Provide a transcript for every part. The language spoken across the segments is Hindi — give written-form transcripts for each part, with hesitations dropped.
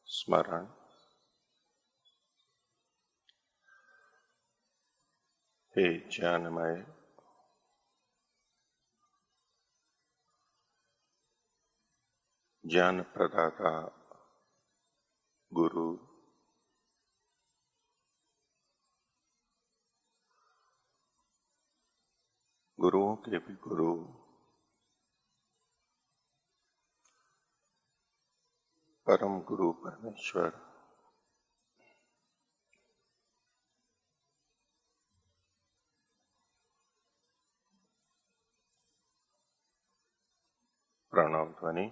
स्मरण। हे ज्ञानमय ज्ञान प्रदाता गुरु, गुरुओं के भी गुरु, परम गुरु परमेश्वर, प्रणव ध्वनि।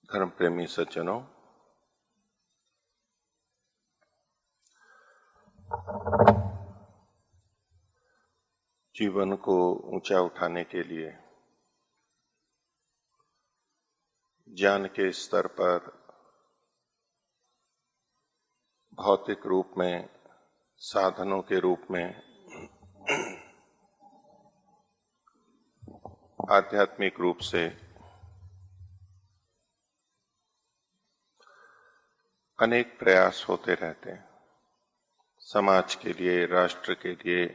धर्म प्रेमी सज्जनों, जीवन को ऊंचा उठाने के लिए ज्ञान के स्तर पर भौतिक रूप में, साधनों के रूप में, आध्यात्मिक रूप से अनेक प्रयास होते रहते हैं। समाज के लिए, राष्ट्र के लिए,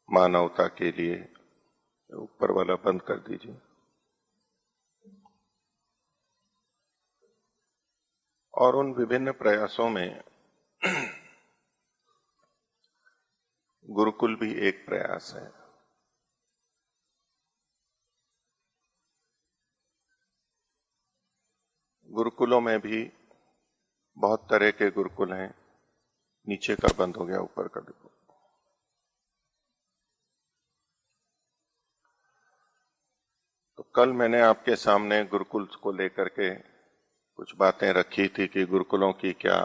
मानवता के लिए। ऊपर वाला बंद कर दीजिए। और उन विभिन्न प्रयासों में गुरुकुल भी एक प्रयास है। गुरुकुलों में भी बहुत तरह के गुरुकुल हैं। नीचे का बंद हो गया, ऊपर का देखो। तो कल मैंने आपके सामने गुरुकुल को लेकर के कुछ बातें रखी थी कि गुरुकुलों की क्या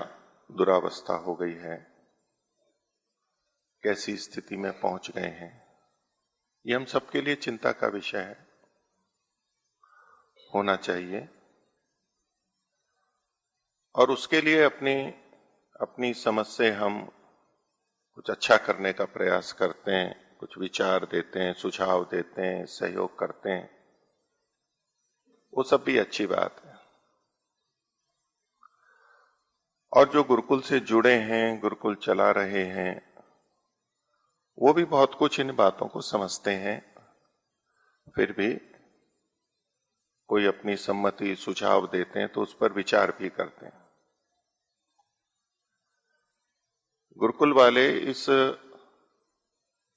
दुरावस्था हो गई है, कैसी स्थिति में पहुंच गए हैं। ये हम सबके लिए चिंता का विषय है, होना चाहिए। और उसके लिए अपनी समझ से हम कुछ अच्छा करने का प्रयास करते हैं, कुछ विचार देते हैं, सुझाव देते हैं, सहयोग करते हैं। वो सब भी अच्छी बात है। और जो गुरुकुल से जुड़े हैं, गुरुकुल चला रहे हैं, वो भी बहुत कुछ इन बातों को समझते हैं। फिर भी कोई अपनी सम्मति, सुझाव देते हैं तो उस पर विचार भी करते हैं। गुरुकुल वाले इस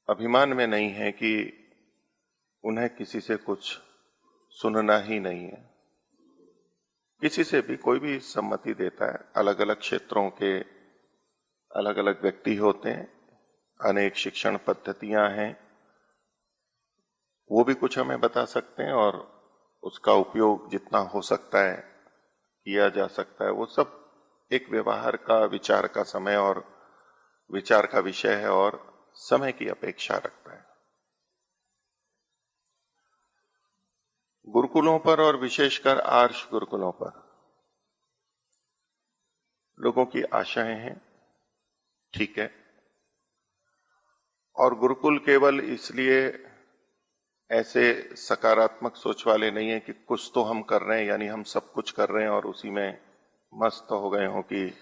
अभिमान में नहीं है कि उन्हें किसी से कुछ सुनना ही नहीं है। किसी से भी कोई भी सम्मति देता है। अलग अलग क्षेत्रों के अलग अलग व्यक्ति होते हैं, अनेक शिक्षण पद्धतियां हैं, वो भी कुछ हमें बता सकते हैं और उसका उपयोग जितना हो सकता है किया जा सकता है। वो सब एक व्यवहार का, विचार का समय और विचार का विषय है और समय की अपेक्षा रखता है। गुरुकुलों पर और विशेषकर आर्ष गुरुकुलों पर लोगों की आशाएं हैं, ठीक है। और गुरुकुल केवल इसलिए ऐसे सकारात्मक सोच वाले नहीं है कि कुछ तो हम कर रहे हैं, यानी हम सब कुछ कर रहे हैं और उसी में मस्त हो गए हों कि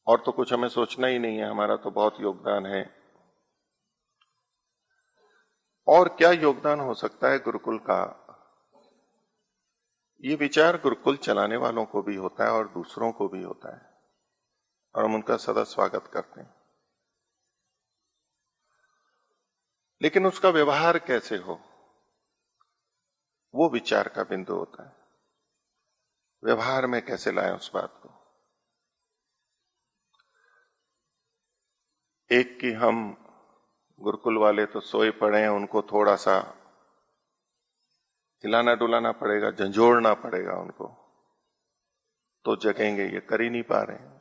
और तो कुछ हमें सोचना ही नहीं है, हमारा तो बहुत योगदान है। और क्या योगदान हो सकता है गुरुकुल का, ये विचार गुरुकुल चलाने वालों को भी होता है और दूसरों को भी होता है, और हम उनका सदा स्वागत करते हैं। लेकिन उसका व्यवहार कैसे हो, वो विचार का बिंदु होता है। व्यवहार में कैसे लाएं उस बात को। एक कि हम गुरुकुल वाले तो सोए पड़े हैं, उनको थोड़ा सा हिलाना डुलाना पड़ेगा, झंझोड़ना पड़ेगा उनको, तो जगेंगे, ये कर ही नहीं पा रहे हैं।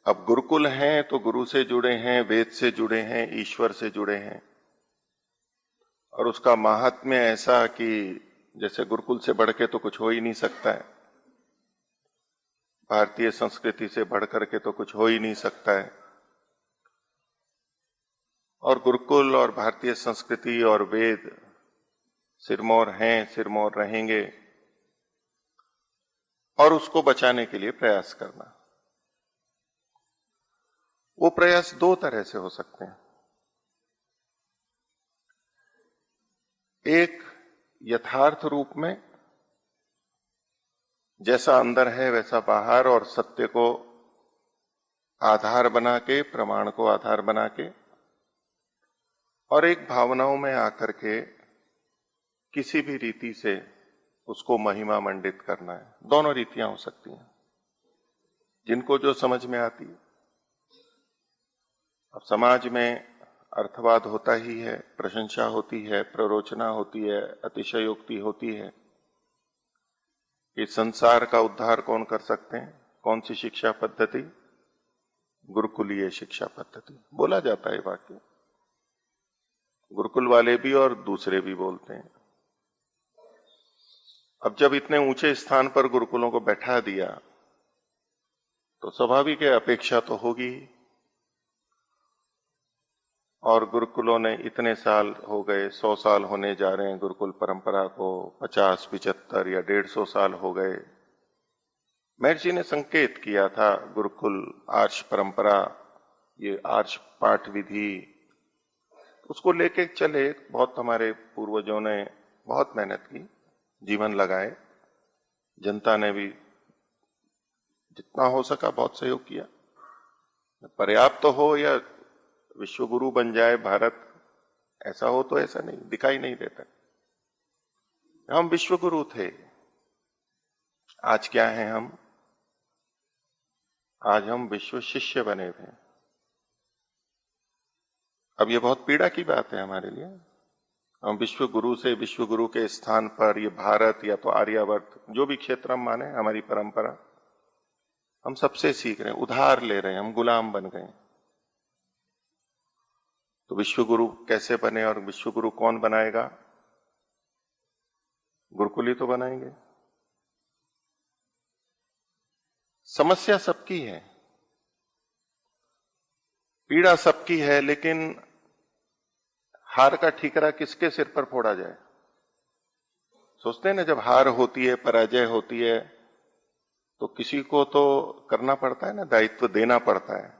अब गुरुकुल हैं तो गुरु से जुड़े हैं, वेद से जुड़े हैं, ईश्वर से जुड़े हैं, और उसका महात्म्य ऐसा कि जैसे गुरुकुल से बढ़ के तो कुछ हो ही नहीं सकता है, भारतीय संस्कृति से बढ़ करके तो कुछ हो ही नहीं सकता है। और गुरुकुल और भारतीय संस्कृति और वेद सिरमौर हैं, सिरमौर रहेंगे, और उसको बचाने के लिए प्रयास करना। वो प्रयास दो तरह से हो सकते हैं। एक यथार्थ रूप में, जैसा अंदर है वैसा बाहर, और सत्य को आधार बना के, प्रमाण को आधार बना के, और एक भावनाओं में आकर के किसी भी रीति से उसको महिमा मंडित करना है। दोनों रीतियां हो सकती हैं, जिनको जो समझ में आती है। अब समाज में अर्थवाद होता ही है, प्रशंसा होती है, प्ररोचना होती है, अतिशयोक्ति होती है कि संसार का उद्धार कौन कर सकते हैं, कौन सी शिक्षा पद्धति, गुरुकुलीय शिक्षा पद्धति। बोला जाता है वाक्य, गुरुकुल वाले भी और दूसरे भी बोलते हैं। अब जब इतने ऊंचे स्थान पर गुरुकुलों को बैठा दिया तो स्वाभाविक है अपेक्षा तो होगी। और गुरुकुलों ने इतने साल हो गए, 100 साल होने जा रहे हैं गुरुकुल परंपरा को, 50, 75 या 150 साल हो गए। महर्षि ने संकेत किया था गुरुकुल आर्ष परंपरा, ये आर्ष पाठ विधि, उसको लेके चले। बहुत हमारे पूर्वजों ने बहुत मेहनत की, जीवन लगाए, जनता ने भी जितना हो सका बहुत सहयोग किया। पर्याप्त तो हो या विश्वगुरु बन जाए भारत, ऐसा हो तो ऐसा नहीं, दिखाई नहीं देता। हम विश्वगुरु थे, आज क्या हैं हम? आज हम विश्व शिष्य बने हुए हैं। अब ये बहुत पीड़ा की बात है हमारे लिए। हम विश्वगुरु से, विश्वगुरु के स्थान पर ये भारत या तो आर्यावर्त, जो भी क्षेत्र हम माने, हमारी परंपरा, हम सबसे सीख रहे हैं, उधार ले रहे हैं, हम गुलाम बन गए। तो विश्वगुरु कैसे बने और विश्वगुरु कौन बनाएगा? गुरुकुल तो बनाएंगे। समस्या सबकी है, पीड़ा सबकी है, लेकिन हार का ठीकरा किसके सिर पर फोड़ा जाए? सोचते हैं ना, जब हार होती है, पराजय होती है, तो किसी को तो करना पड़ता है ना, दायित्व देना पड़ता है।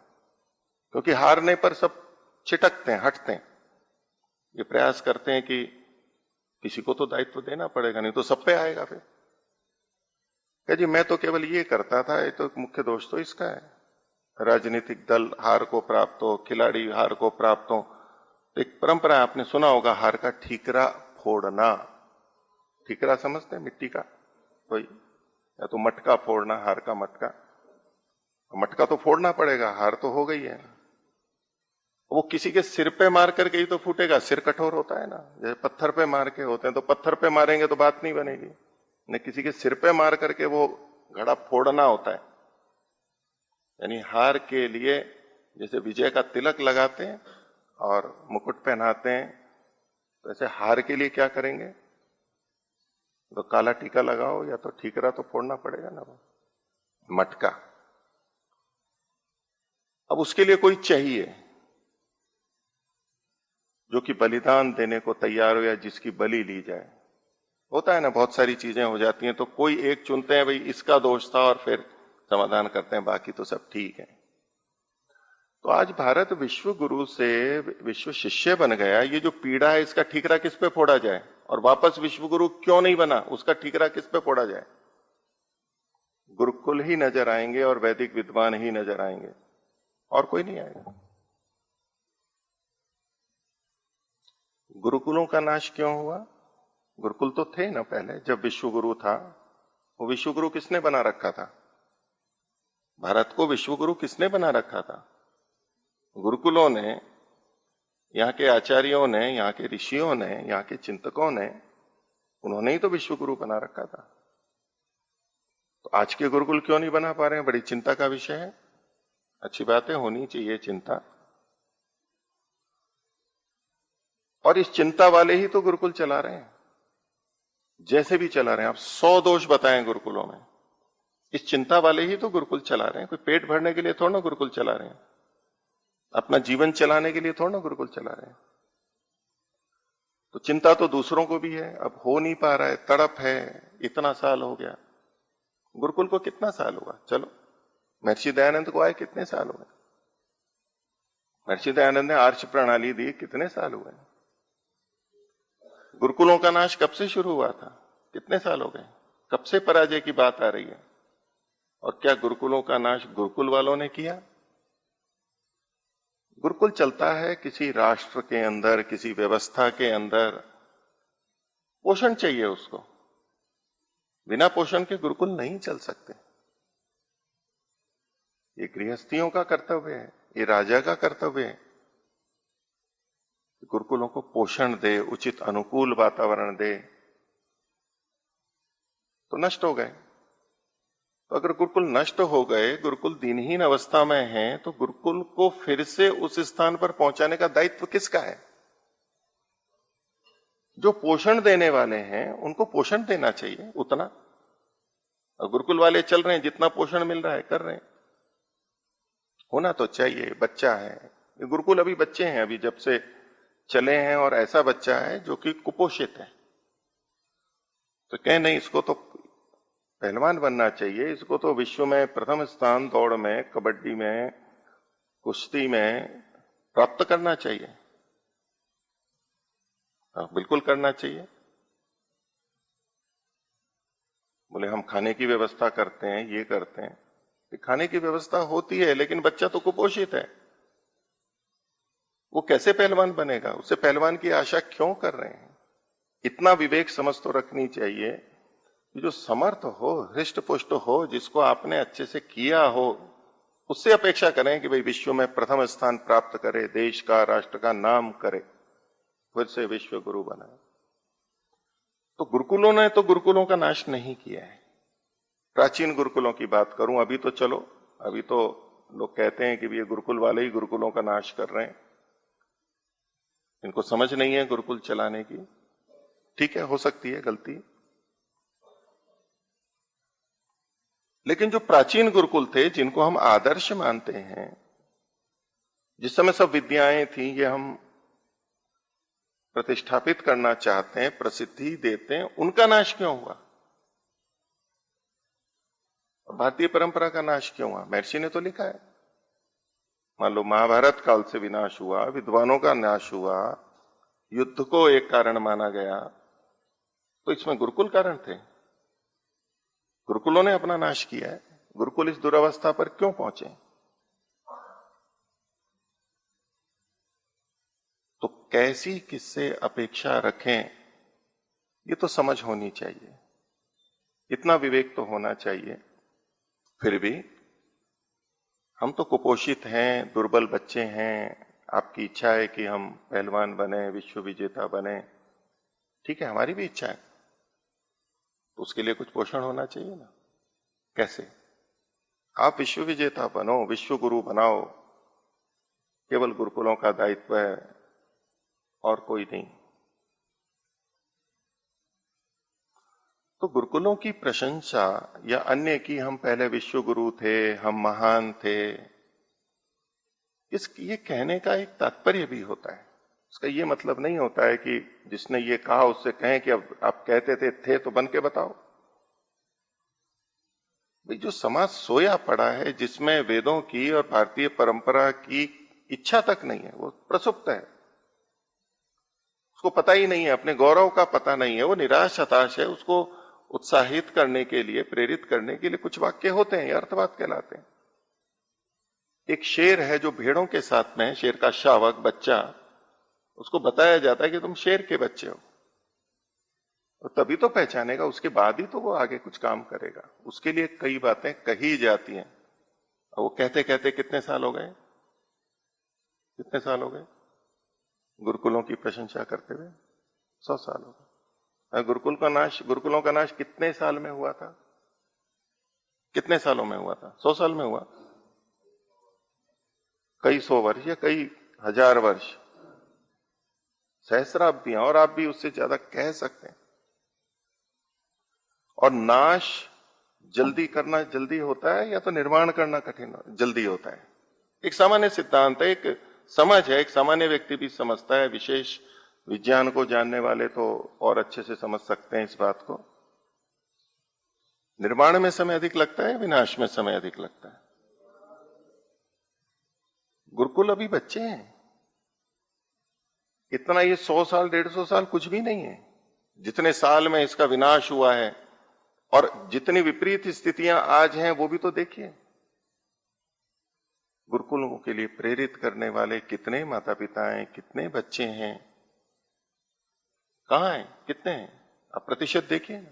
क्योंकि हारने पर सब छिटकते हैं, हटते हैं, ये प्रयास करते हैं कि किसी को तो दायित्व देना पड़ेगा, नहीं तो सब पे आएगा। फिर कह जी मैं तो केवल ये करता था, ये तो मुख्य दोष तो इसका है। राजनीतिक दल हार को प्राप्त हो, खिलाड़ी हार को प्राप्त हो, तो एक परंपरा आपने सुना होगा, हार का ठीकरा फोड़ना। ठीकरा समझते हैं, मिट्टी का कोई, या तो मटका फोड़ना, हार का मटका। मटका तो फोड़ना पड़ेगा, हार तो हो गई है। वो किसी के सिर पे मार करके ही तो फूटेगा, सिर कठोर होता है ना, जैसे पत्थर पे मार के होते हैं, तो पत्थर पे मारेंगे तो बात नहीं बनेगी, न किसी के सिर पे मार करके वो घड़ा फोड़ना होता है। यानी हार के लिए जैसे विजय का तिलक लगाते हैं और मुकुट पहनाते हैं, तो ऐसे हार के लिए क्या करेंगे? तो काला टीका लगाओ या तो ठीकरा तो फोड़ना पड़ेगा ना, वो मटका। अब उसके लिए कोई चाहिए जो कि बलिदान देने को तैयार हो, या जिसकी बलि ली जाए। होता है ना, बहुत सारी चीजें हो जाती हैं, तो कोई एक चुनते हैं, भाई इसका दोष था, और फिर समाधान करते हैं, बाकी तो सब ठीक है। तो आज भारत विश्व गुरु से विश्व शिष्य बन गया। ये जो पीड़ा है, इसका ठीकरा किस पे फोड़ा जाए? और वापस विश्व गुरु क्यों नहीं बना, उसका ठीकरा किस पे फोड़ा जाए? गुरुकुल ही नजर आएंगे और वैदिक विद्वान ही नजर आएंगे, और कोई नहीं आएगा। गुरुकुलों का नाश क्यों हुआ? गुरुकुल तो थे ना पहले, जब विश्व गुरु था। वो विश्व गुरु किसने बना रखा था? भारत को विश्व गुरु किसने बना रखा था? गुरुकुलों ने, यहाँ के आचार्यों ने, यहाँ के ऋषियों ने, यहाँ के चिंतकों ने, उन्होंने ही तो विश्व गुरु बना रखा था। तो आज के गुरुकुल क्यों नहीं बना पा रहे हैं? बड़ी चिंता का विषय है। अच्छी बातें होनी चाहिए चिंता, और इस चिंता वाले ही तो गुरुकुल चला रहे हैं। जैसे भी चला रहे हैं, आप 100 दोष बताएं गुरुकुलों में, इस चिंता वाले ही तो गुरुकुल चला रहे हैं। कोई पेट भरने के लिए थोड़ा ना गुरुकुल चला रहे हैं, अपना जीवन चलाने के लिए थोड़ा ना गुरुकुल चला रहे हैं। तो चिंता तो दूसरों को भी है, अब हो नहीं पा रहा है, तड़प है, इतना साल हो गया। गुरुकुल को कितना साल हुआ? चलो, महर्षि दयानंद को आए कितने साल हुए? महर्षि दयानंद ने आर्ष प्रणाली दी, कितने साल हुए? गुरुकुलों का नाश कब से शुरू हुआ था? कितने साल हो गए? कब से पराजय की बात आ रही है? और क्या गुरुकुलों का नाश गुरुकुल वालों ने किया? गुरुकुल चलता है किसी राष्ट्र के अंदर, किसी व्यवस्था के अंदर। पोषण चाहिए उसको, बिना पोषण के गुरुकुल नहीं चल सकते। ये गृहस्थियों का कर्तव्य है, ये राजा का कर्तव्य है, गुरुकुलों को पोषण दे, उचित अनुकूल वातावरण दे। तो नष्ट हो गए। तो अगर गुरुकुल नष्ट हो गए, गुरुकुल दिनहीन अवस्था में हैं, तो गुरुकुल को फिर से उस स्थान पर पहुंचाने का दायित्व किसका है? जो पोषण देने वाले हैं उनको पोषण देना चाहिए उतना। और गुरुकुल वाले चल रहे हैं, जितना पोषण मिल रहा है कर रहे हैं। होना तो चाहिए, बच्चा है, ये गुरुकुल अभी बच्चे हैं, अभी जब से चले हैं, और ऐसा बच्चा है जो कि कुपोषित है। तो कहें नहीं, इसको तो पहलवान बनना चाहिए, इसको तो विश्व में प्रथम स्थान दौड़ में, कबड्डी में, कुश्ती में प्राप्त करना चाहिए। बिल्कुल करना चाहिए। बोले हम खाने की व्यवस्था करते हैं, ये करते हैं। खाने की व्यवस्था होती है, लेकिन बच्चा तो कुपोषित है, वो कैसे पहलवान बनेगा? उससे पहलवान की आशा क्यों कर रहे हैं? इतना विवेक समझ तो रखनी चाहिए कि जो समर्थ हो, हृष्ट पुष्ट हो, जिसको आपने अच्छे से किया हो, उससे अपेक्षा करें कि भाई विश्व में प्रथम स्थान प्राप्त करे, देश का, राष्ट्र का नाम करे, फिर से विश्व गुरु बनाए। तो गुरुकुलों ने तो गुरुकुलों का नाश नहीं किया है। प्राचीन गुरुकुलों की बात करूं, अभी तो चलो, अभी तो लोग कहते हैं कि ये गुरुकुल वाले ही गुरुकुलों का नाश कर रहे हैं, इनको समझ नहीं है गुरुकुल चलाने की। ठीक है, हो सकती है गलती, लेकिन जो प्राचीन गुरुकुल थे, जिनको हम आदर्श मानते हैं, जिस समय सब विद्याएं थी, ये हम प्रतिष्ठापित करना चाहते हैं, प्रसिद्धि देते हैं, उनका नाश क्यों हुआ? भारतीय परंपरा का नाश क्यों हुआ? महर्षि ने तो लिखा है। मान लो महाभारत काल से विनाश हुआ, विद्वानों का नाश हुआ, युद्ध को एक कारण माना गया, तो इसमें गुरुकुल कारण थे। गुरुकुलों ने अपना नाश किया है। गुरुकुल इस दुरावस्था पर क्यों पहुंचे? तो कैसी किससे अपेक्षा रखें, ये तो समझ होनी चाहिए, इतना विवेक तो होना चाहिए। फिर भी हम तो कुपोषित हैं, दुर्बल बच्चे हैं, आपकी इच्छा है कि हम पहलवान बने, विश्व विजेता बने, ठीक है, हमारी भी इच्छा है, तो उसके लिए कुछ पोषण होना चाहिए ना। कैसे? आप विश्व विजेता बनो, विश्व गुरु बनाओ, केवल गुरुकुलों का दायित्व है और कोई नहीं। तो गुरुकुलों की प्रशंसा या अन्य की हम पहले विश्व गुरु थे, हम महान थे, ये कहने का एक तात्पर्य भी होता है। उसका ये मतलब नहीं होता है कि जिसने ये कहा उससे कहें कि अब आप कहते थे तो बन के बताओ। भाई, जो समाज सोया पड़ा है, जिसमें वेदों की और भारतीय परंपरा की इच्छा तक नहीं है, वो प्रसुप्त है, उसको पता ही नहीं है, अपने गौरव का पता नहीं है, वो निराश हताश है, उसको उत्साहित करने के लिए, प्रेरित करने के लिए कुछ वाक्य होते हैं, ये अर्थवाद कहलाते हैं। एक शेर है जो भेड़ों के साथ में, शेर का शावक बच्चा, उसको बताया जाता है कि तुम शेर के बच्चे हो, और तभी तो पहचानेगा, उसके बाद ही तो वो आगे कुछ काम करेगा। उसके लिए कई बातें कही जाती हैं, और वो कहते कहते कितने साल हो गए, कितने साल हो गए गुरुकुलों की प्रशंसा करते हुए? 100 साल हो गए। गुरुकुलों का नाश कितने साल में हुआ था? कितने सालों में हुआ था? 100 साल में हुआ? कई सौ वर्ष या कई हजार वर्ष, सहस्राब्दियां, और आप भी उससे ज्यादा कह सकते हैं। और नाश जल्दी करना जल्दी होता है या तो निर्माण करना कठिन जल्दी होता है? एक सामान्य सिद्धांत है, एक समझ है, एक सामान्य व्यक्ति भी समझता है, विशेष विज्ञान को जानने वाले तो और अच्छे से समझ सकते हैं इस बात को। निर्माण में समय अधिक लगता है, विनाश में समय अधिक लगता है? गुरुकुल अभी बच्चे हैं, इतना ये 100 साल 150 साल कुछ भी नहीं है जितने साल में इसका विनाश हुआ है। और जितनी विपरीत स्थितियां आज हैं वो भी तो देखिए। गुरुकुलों के लिए प्रेरित करने वाले कितने माता पिता हैं, कितने बच्चे हैं, कहां हैं, कितने हैं? आप प्रतिशत देखिए ना।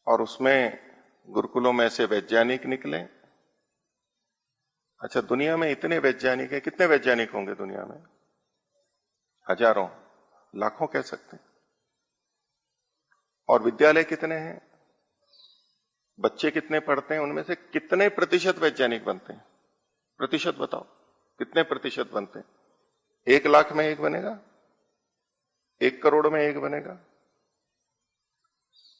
और उसमें गुरुकुलों में से वैज्ञानिक निकले। अच्छा, दुनिया में इतने वैज्ञानिक हैं, कितने वैज्ञानिक होंगे दुनिया में? हजारों, लाखों कह सकते हैं। और विद्यालय कितने हैं, बच्चे कितने पढ़ते हैं, उनमें से कितने प्रतिशत वैज्ञानिक बनते हैं? प्रतिशत बताओ, कितने प्रतिशत बनते हैं? 1 लाख में एक बनेगा? 1 करोड़ में एक बनेगा?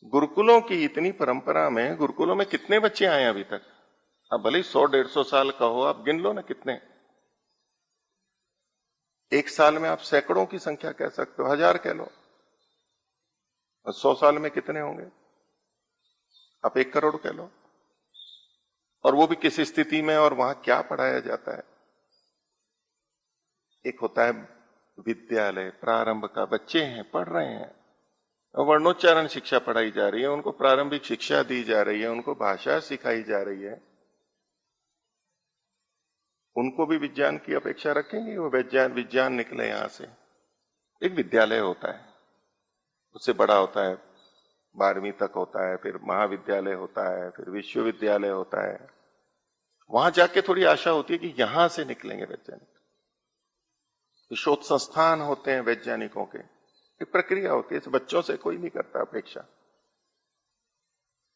गुरुकुलों की इतनी परंपरा में गुरुकुलों में कितने बच्चे आए अभी तक? अब भले 100-150 साल का हो, आप गिन लो ना कितने। एक साल में आप सैकड़ों की संख्या कह सकते हो, 1000 कह लो। 100 साल में कितने होंगे? आप 1 करोड़ कह लो। और वो भी किस स्थिति में, और वहां क्या पढ़ाया जाता है? एक होता है विद्यालय, प्रारंभ का, बच्चे हैं, पढ़ रहे हैं, वर्णोच्चारण शिक्षा पढ़ाई जा रही है, उनको प्रारंभिक शिक्षा दी जा रही है, उनको भाषा सिखाई जा रही है। उनको भी विज्ञान की अपेक्षा रखेंगे? वो विज्ञान निकले यहां से। एक विद्यालय होता है, उससे बड़ा होता है, 12वीं तक होता है, फिर महाविद्यालय होता है, फिर विश्वविद्यालय होता है। वहां जाके थोड़ी आशा होती है कि यहां से निकलेंगे वैज्ञानिक। शोध संस्थान होते हैं वैज्ञानिकों के, एक प्रक्रिया होती है। इस बच्चों से कोई नहीं करता अपेक्षा,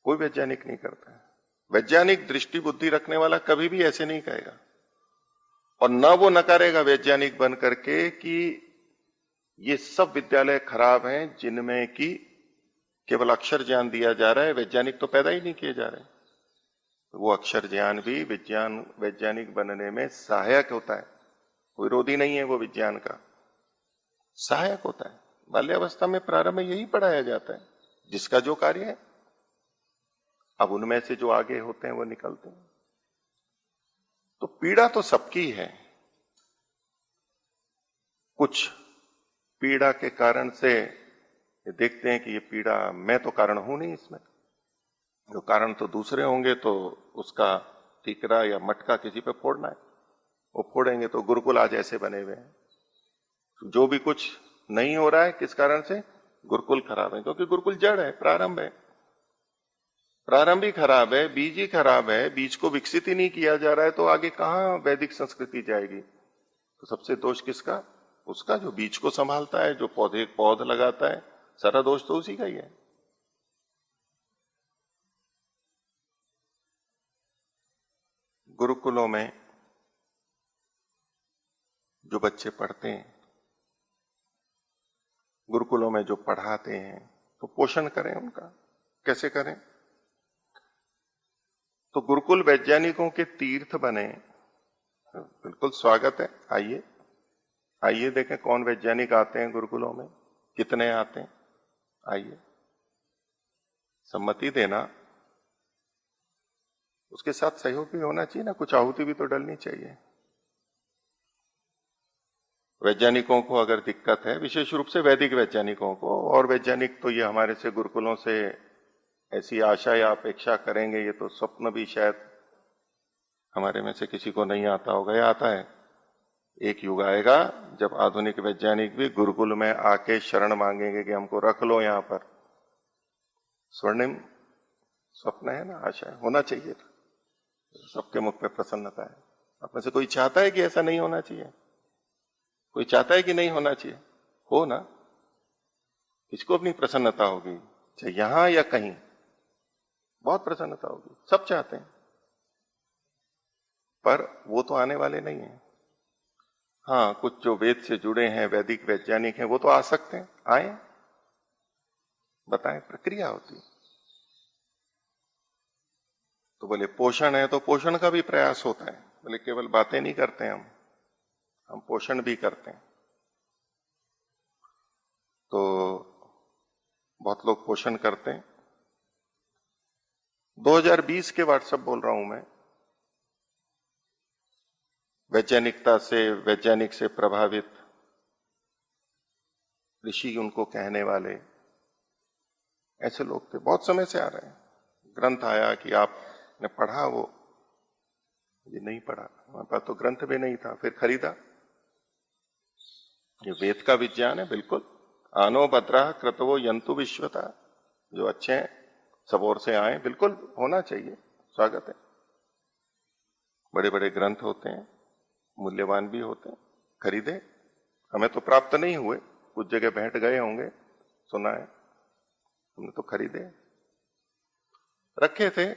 कोई वैज्ञानिक नहीं करता है। वैज्ञानिक दृष्टि बुद्धि रखने वाला कभी भी ऐसे नहीं कहेगा, और न वो नकारेगा वैज्ञानिक बन करके कि ये सब विद्यालय खराब हैं जिनमें कि केवल अक्षर ज्ञान दिया जा रहा है, वैज्ञानिक तो पैदा ही नहीं किए जा रहे। वो अक्षर ज्ञान भी वैज्ञानिक बनने में सहायक होता है, कोई विरोधी नहीं है, वो विज्ञान का सहायक होता है। बाल्यावस्था में प्रारंभ में यही पढ़ाया जाता है, जिसका जो कार्य है। अब उनमें से जो आगे होते हैं वो निकलते हैं। तो पीड़ा तो सबकी है। कुछ पीड़ा के कारण से देखते हैं कि ये पीड़ा, मैं तो कारण हूं नहीं इसमें, जो कारण तो दूसरे होंगे, तो उसका ठीकरा या मटका किसी पे फोड़ना है, वो फोड़ेंगे। तो गुरुकुल आज ऐसे बने हुए हैं। जो भी कुछ नहीं हो रहा है, किस कारण से? गुरुकुल खराब है, क्योंकि गुरुकुल जड़ है, प्रारंभ है। प्रारंभ ही खराब है, बीज ही खराब है, बीज को विकसित ही नहीं किया जा रहा है, तो आगे कहां वैदिक संस्कृति जाएगी? तो सबसे दोष किसका? उसका जो बीज को संभालता है, जो पौध लगाता है, सारा दोष तो उसी का ही है। गुरुकुलों में जो बच्चे पढ़ते हैं, गुरुकुलों में जो पढ़ाते हैं, तो पोषण करें उनका। कैसे करें? तो गुरुकुल वैज्ञानिकों के तीर्थ बने, बिल्कुल स्वागत है। आइए आइए, देखें कौन वैज्ञानिक आते हैं गुरुकुलों में, कितने आते हैं। आइए, सम्मति देना, उसके साथ सहयोग भी होना चाहिए ना, कुछ आहुति भी तो डलनी चाहिए। वैज्ञानिकों को अगर दिक्कत है, विशेष रूप से वैदिक वैज्ञानिकों को, और वैज्ञानिक तो ये हमारे से गुरुकुलों से ऐसी आशा या अपेक्षा करेंगे, ये तो स्वप्न भी शायद हमारे में से किसी को नहीं आता होगा, या आता है। एक युग आएगा जब आधुनिक वैज्ञानिक भी गुरुकुल में आके शरण मांगेंगे कि हमको रख लो यहां पर, स्वर्णिम स्वप्न है ना, आशा है, होना चाहिए। सबके मुख पे प्रसन्नता है। आप में से कोई चाहता है कि ऐसा नहीं होना चाहिए? कोई चाहता है कि नहीं होना चाहिए? हो ना। किसको अपनी प्रसन्नता होगी, चाहे यहां या कहीं, बहुत प्रसन्नता होगी, सब चाहते हैं। पर वो तो आने वाले नहीं है। हाँ, कुछ जो वेद से जुड़े हैं, वैदिक वैज्ञानिक हैं, वो तो आ सकते हैं, आए, बताएं, प्रक्रिया होती है। तो बोले पोषण है, तो पोषण का भी प्रयास होता है। बोले केवल बातें नहीं करते हम पोषण भी करते हैं। तो बहुत लोग पोषण करते हैं। 2020 के व्हाट्सएप बोल रहा हूं मैं, वैज्ञानिकता से, वैज्ञानिक से प्रभावित ऋषि उनको कहने वाले ऐसे लोग थे, बहुत समय से आ रहे हैं। ग्रंथ आया कि आपने पढ़ा, वो ये नहीं पढ़ा, हमारे पास तो ग्रंथ भी नहीं था, फिर खरीदा। ये वेद का विज्ञान है, बिल्कुल। आनो भद्रा क्रतवो यंतु विश्वता, जो अच्छे हैं सब ओर से आए, बिल्कुल होना चाहिए, स्वागत है। बड़े बड़े ग्रंथ होते हैं, मूल्यवान भी होते हैं, खरीदे। हमें तो प्राप्त नहीं हुए, कुछ जगह बैठ गए होंगे, सुना है, हमने तो खरीदे, रखे थे।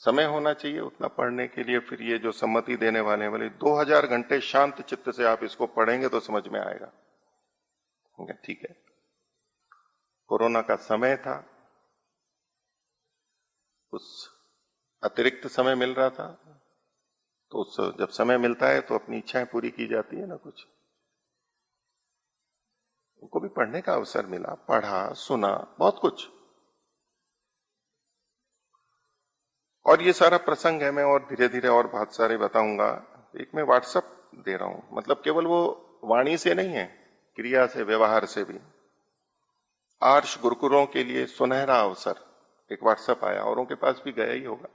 समय होना चाहिए उतना पढ़ने के लिए। फिर ये जो सम्मति देने वाले हैं, बोले 2000 घंटे शांत चित्त से आप इसको पढ़ेंगे तो समझ में आएगा। ठीक है, कोरोना का समय था, उस अतिरिक्त समय मिल रहा था, तो उस जब समय मिलता है तो अपनी इच्छाएं पूरी की जाती है ना। कुछ उनको भी पढ़ने का अवसर मिला, पढ़ा, सुना, बहुत कुछ। और ये सारा प्रसंग है, मैं और धीरे धीरे और बहुत सारे बताऊंगा। एक मैं व्हाट्सएप दे रहा हूं, मतलब केवल वो वाणी से नहीं है, क्रिया से, व्यवहार से भी। आर्ष गुरुकुलों के लिए सुनहरा अवसर, एक व्हाट्सएप आया, औरों के पास भी गया ही होगा।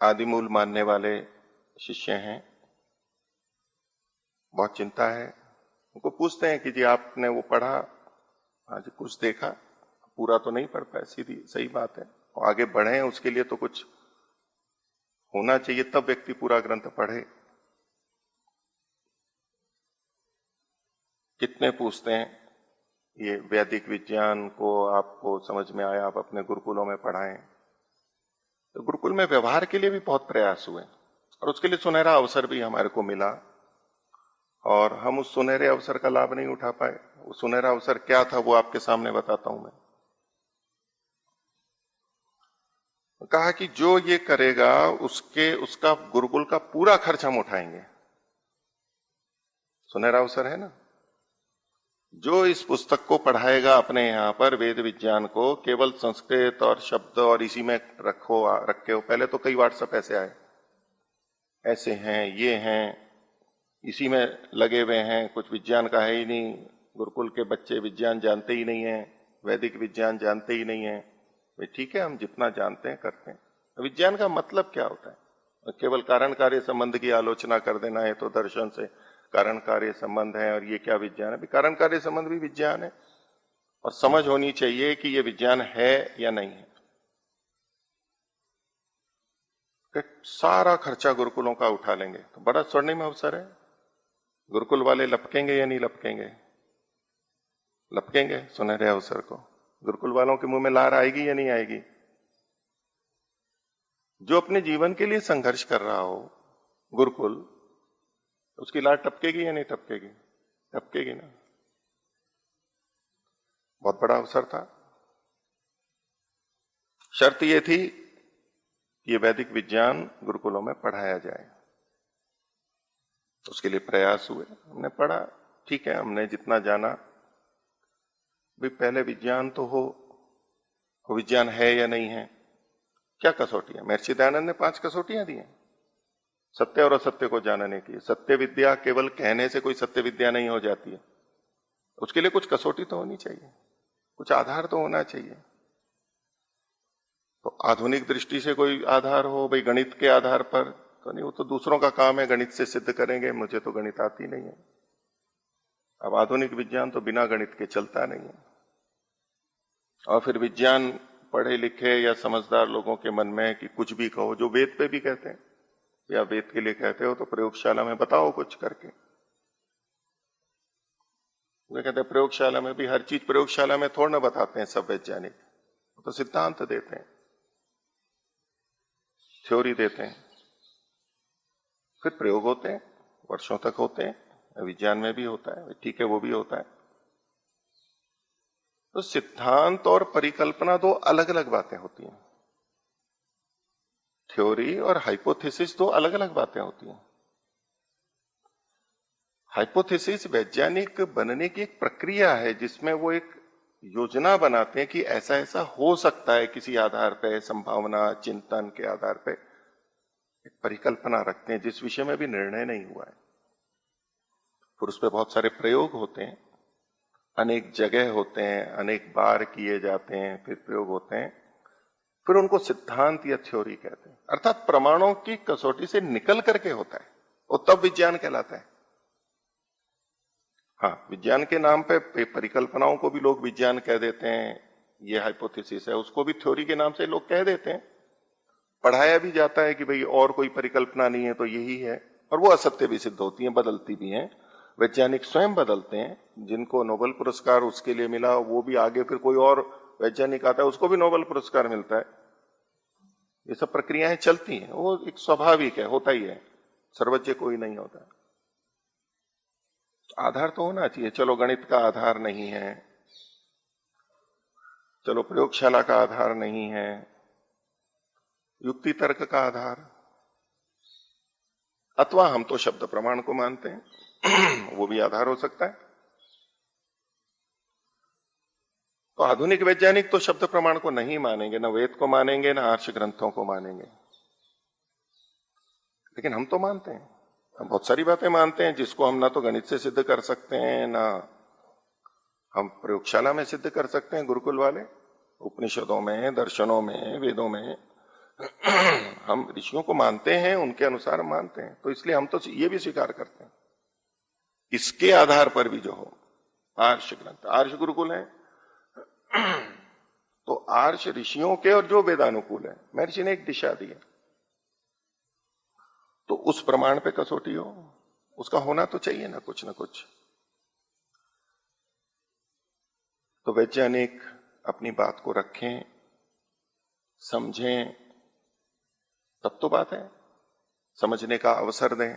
आदिमूल मानने वाले शिष्य हैं, बहुत चिंता है। उनको पूछते हैं कि जी आपने वो पढ़ा? हाँ जी, कुछ देखा, पूरा तो नहीं पढ़ पाए, सीधी सही बात है। और आगे बढ़े उसके लिए तो कुछ होना चाहिए, तब व्यक्ति पूरा ग्रंथ पढ़े। कितने पूछते हैं ये वैदिक विज्ञान को आपको समझ में आया, आप अपने गुरुकुलों में पढ़ाएं। तो गुरुकुल में व्यवहार के लिए भी बहुत प्रयास हुए, और उसके लिए सुनहरा अवसर भी हमारे को मिला, और हम उस सुनहरे अवसर का लाभ नहीं उठा पाए। वो सुनहरा अवसर क्या था, वो आपके सामने बताता हूं मैं। कहा कि जो ये करेगा उसका गुरुकुल का पूरा खर्च हम उठाएंगे। सुनहरा अवसर है ना। जो इस पुस्तक को पढ़ाएगा अपने यहां पर, वेद विज्ञान को, केवल संस्कृत और शब्द और इसी में रखे हो। पहले तो कई व्हाट्सएप ऐसे आए, ऐसे हैं, ये हैं, इसी में लगे हुए हैं, कुछ विज्ञान का है ही नहीं। गुरुकुल के बच्चे विज्ञान जानते ही नहीं है, वैदिक विज्ञान जानते ही नहीं है। भाई ठीक है, हम जितना जानते हैं करते हैं। विज्ञान का मतलब क्या होता है? केवल कारण कार्य संबंध की आलोचना कर देना है तो दर्शन से कारण कार्य संबंध है, और ये क्या विज्ञान है? कारण कार्य संबंध भी विज्ञान है, और समझ होनी चाहिए कि ये विज्ञान है या नहीं है। सारा खर्चा गुरुकुलों का उठा लेंगे तो बड़ा स्वर्णिम अवसर है। गुरुकुल वाले लपकेंगे या नहीं लपकेंगे? लपकेंगे सुनहरे अवसर को। गुरुकुल वालों के मुंह में लार आएगी या नहीं आएगी? जो अपने जीवन के लिए संघर्ष कर रहा हो गुरुकुल, उसकी लार टपकेगी या नहीं टपकेगी? टपकेगी ना। बहुत बड़ा अवसर था। शर्त यह थी कि ये वैदिक विज्ञान गुरुकुलों में पढ़ाया जाए। उसके लिए प्रयास हुए, हमने पढ़ा, ठीक है, हमने जितना जाना। भी पहले विज्ञान तो हो, विज्ञान है या नहीं है, क्या कसौटियां? महर्षि दयानंद ने 5 कसौटियां दी हैं सत्य और असत्य को जानने की। सत्य विद्या केवल कहने से कोई सत्य विद्या नहीं हो जाती है, उसके लिए कुछ कसौटी तो होनी चाहिए, कुछ आधार तो होना चाहिए। तो आधुनिक दृष्टि से कोई आधार हो, भाई गणित के आधार पर तो नहीं, वो तो दूसरों का काम है, गणित से सिद्ध करेंगे, मुझे तो गणित आती नहीं है। अब आधुनिक विज्ञान तो बिना गणित के चलता नहीं है। और फिर विज्ञान पढ़े लिखे या समझदार लोगों के मन में कि कुछ भी कहो, जो वेद पे भी कहते हैं, या वेद के लिए कहते हो तो प्रयोगशाला में बताओ कुछ करके। वे कहते हैं प्रयोगशाला में भी हर चीज प्रयोगशाला में थोड़ा ना बताते हैं सब वैज्ञानिक, तो सिद्धांत देते हैं, थ्योरी देते हैं, फिर प्रयोग होते हैं, वर्षों तक होते हैं, विज्ञान में भी होता है, ठीक है वो भी होता है। तो सिद्धांत और परिकल्पना दो अलग अलग बातें होती हैं, थ्योरी और हाइपोथेसिस दो अलग अलग बातें होती हैं। हाइपोथेसिस वैज्ञानिक बनने की एक प्रक्रिया है जिसमें वो एक योजना बनाते हैं कि ऐसा ऐसा हो सकता है, किसी आधार पे, संभावना चिंतन के आधार पे एक परिकल्पना रखते हैं जिस विषय में भी निर्णय नहीं हुआ है। फिर उस पर बहुत सारे प्रयोग होते हैं, अनेक जगह होते हैं, अनेक बार किए जाते हैं, फिर प्रयोग होते हैं, फिर उनको सिद्धांत या थ्योरी कहते हैं। अर्थात प्रमाणों की कसौटी से निकल करके होता है, और तब विज्ञान कहलाता है। हाँ, विज्ञान के नाम पे परिकल्पनाओं को भी लोग विज्ञान कह देते हैं, ये हाइपोथेसिस है, उसको भी थ्योरी के नाम से लोग कह देते हैं। पढ़ाया भी जाता है कि भाई और कोई परिकल्पना नहीं है तो यही है, और वो असत्य भी सिद्ध होती है, बदलती भी हैं। वैज्ञानिक स्वयं बदलते हैं, जिनको नोबेल पुरस्कार उसके लिए मिला वो भी आगे फिर कोई और वैज्ञानिक आता है उसको भी नोबेल पुरस्कार मिलता है। ये सब प्रक्रियाएं चलती हैं, वो एक स्वाभाविक है, होता ही है, सर्वज्ञ कोई नहीं होता। आधार तो होना चाहिए। चलो गणित का आधार नहीं है, चलो प्रयोगशाला का आधार नहीं है, युक्ति तर्क का आधार, अथवा हम तो शब्द प्रमाण को मानते हैं वो भी आधार हो सकता है। तो आधुनिक वैज्ञानिक तो शब्द प्रमाण को नहीं मानेंगे, ना वेद को मानेंगे, ना आर्ष ग्रंथों को मानेंगे, लेकिन हम तो मानते हैं। हम बहुत सारी बातें मानते हैं जिसको हम ना तो गणित से सिद्ध कर सकते हैं, ना हम प्रयोगशाला में सिद्ध कर सकते हैं। गुरुकुल वाले उपनिषदों में, दर्शनों में, वेदों में हम ऋषियों को मानते हैं, उनके अनुसार हम मानते हैं। तो इसलिए हम तो ये भी स्वीकार करते हैं इसके आधार पर भी जो हो आर्ष ग्रंथ, आर्ष गुरुकुल है तो आर्ष ऋषियों के और जो वेदानुकूल है, महर्षि ने एक दिशा दी है, तो उस प्रमाण पे कसौटी हो, उसका होना तो चाहिए ना कुछ कुछ। तो वैज्ञानिक अपनी बात को रखें, समझें, तब तो बात है। समझने का अवसर दें,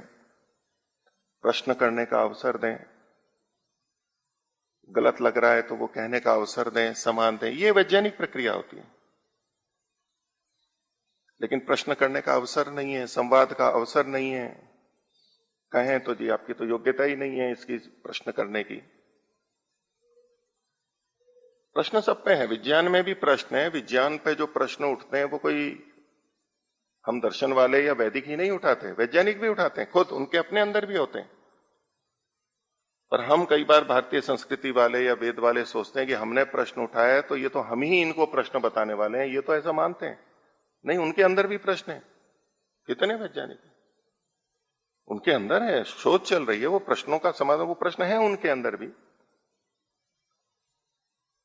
प्रश्न करने का अवसर दें, गलत लग रहा है तो वो कहने का अवसर दें, सम्मान दें, ये वैज्ञानिक प्रक्रिया होती है। लेकिन प्रश्न करने का अवसर नहीं है, संवाद का अवसर नहीं है, कहें तो जी आपकी तो योग्यता ही नहीं है इसकी प्रश्न करने की। प्रश्न सब पे है, विज्ञान में भी प्रश्न है। विज्ञान पे जो प्रश्न उठते हैं वो कोई हम दर्शन वाले या वैदिक ही नहीं उठाते, वैज्ञानिक भी उठाते हैं, खुद उनके अपने अंदर भी होते हैं। पर हम कई बार भारतीय संस्कृति वाले या वेद वाले सोचते हैं कि हमने प्रश्न उठाया है तो ये तो हम ही इनको प्रश्न बताने वाले हैं, ये तो ऐसा मानते हैं। नहीं, उनके अंदर भी प्रश्न है। कितने वैज्ञानिक उनके अंदर है, शोध चल रही है, वो प्रश्नों का समाधान, वो प्रश्न है उनके अंदर भी।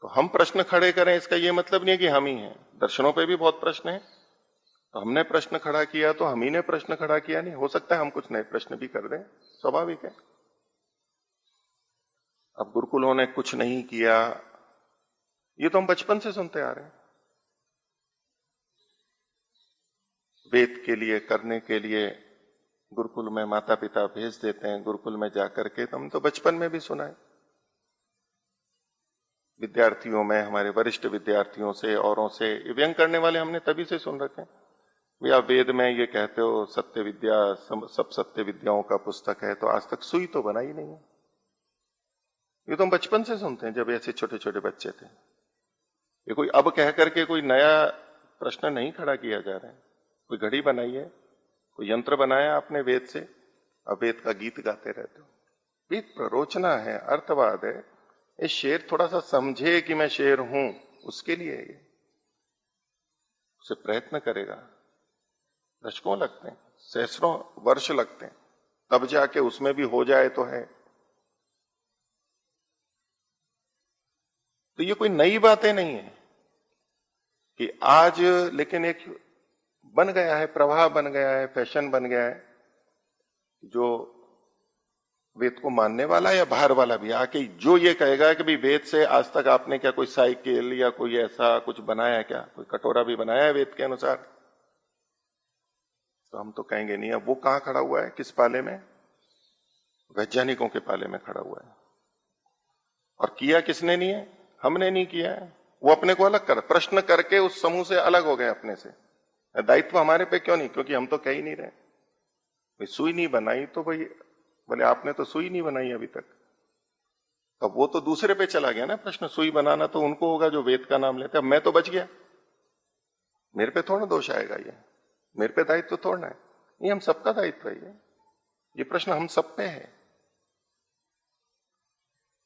तो हम प्रश्न खड़े करें इसका ये मतलब नहीं है कि हम ही हैं। दर्शनों पे भी बहुत प्रश्न है, तो हमने प्रश्न खड़ा किया तो हम ही ने प्रश्न खड़ा किया नहीं, हो सकता है हम कुछ नए प्रश्न भी कर दें, स्वाभाविक है। अब गुरुकुलों ने कुछ नहीं किया, ये तो हम बचपन से सुनते आ रहे हैं। वेद के लिए करने के लिए गुरुकुल में माता पिता भेज देते हैं, गुरुकुल में जाकर के, तो हम तो बचपन में भी सुना है। विद्यार्थियों में, हमारे वरिष्ठ विद्यार्थियों से, औरों से, व्यंग करने वाले हमने तभी से सुन रखे हैं। भैया वेद में ये कहते हो सत्य विद्या सब सत्य विद्याओं का पुस्तक है, तो आज तक सुई तो बना ही नहीं है। ये तो हम बचपन से सुनते हैं जब ऐसे छोटे छोटे बच्चे थे। ये कोई अब कह करके कोई नया प्रश्न नहीं खड़ा किया जा रहा है। कोई घड़ी बनाई है, कोई यंत्र बनाया आपने वेद से, अब वेद का गीत गाते रहते हो। वेद प्ररोचना है, अर्थवाद है। ये शेर थोड़ा सा समझे कि मैं शेर हूं, उसके लिए ये उसे प्रयत्न करेगा। दशकों लगते हैं, सैकड़ों वर्ष लगते हैं, तब जाके उसमें भी हो जाए तो है। तो ये कोई नई बातें नहीं है कि आज, लेकिन एक बन गया है, प्रवाह बन गया है, फैशन बन गया है, जो वेद को मानने वाला या बाहर वाला भी आके जो ये कहेगा कि भाई वेद से आज तक आपने क्या कोई साइकिल या कोई ऐसा कुछ बनाया है क्या, कोई कटोरा भी बनाया है वेद के अनुसार, तो हम तो कहेंगे नहीं। अब वो कहां खड़ा हुआ है, किस पाले में? वैज्ञानिकों के पाले में खड़ा हुआ है। और किया किसने नहीं है? हमने नहीं किया है। वो अपने को अलग कर, प्रश्न करके उस समूह से अलग हो गए अपने से। दायित्व हमारे पे क्यों नहीं? क्योंकि हम तो कह ही नहीं रहे। भाई सुई नहीं बनाई तो भाई बोले आपने तो सुई नहीं बनाई अभी तक, अब वो तो दूसरे पे चला गया ना प्रश्न। सुई बनाना तो उनको होगा जो वेद का नाम लेते। अब मैं तो बच गया, मेरे पे थोड़ा दोष आएगा, मेरे पे दायित्व थोड़ा है। ये हम सबका दायित्व है, ये प्रश्न हम सब पे है।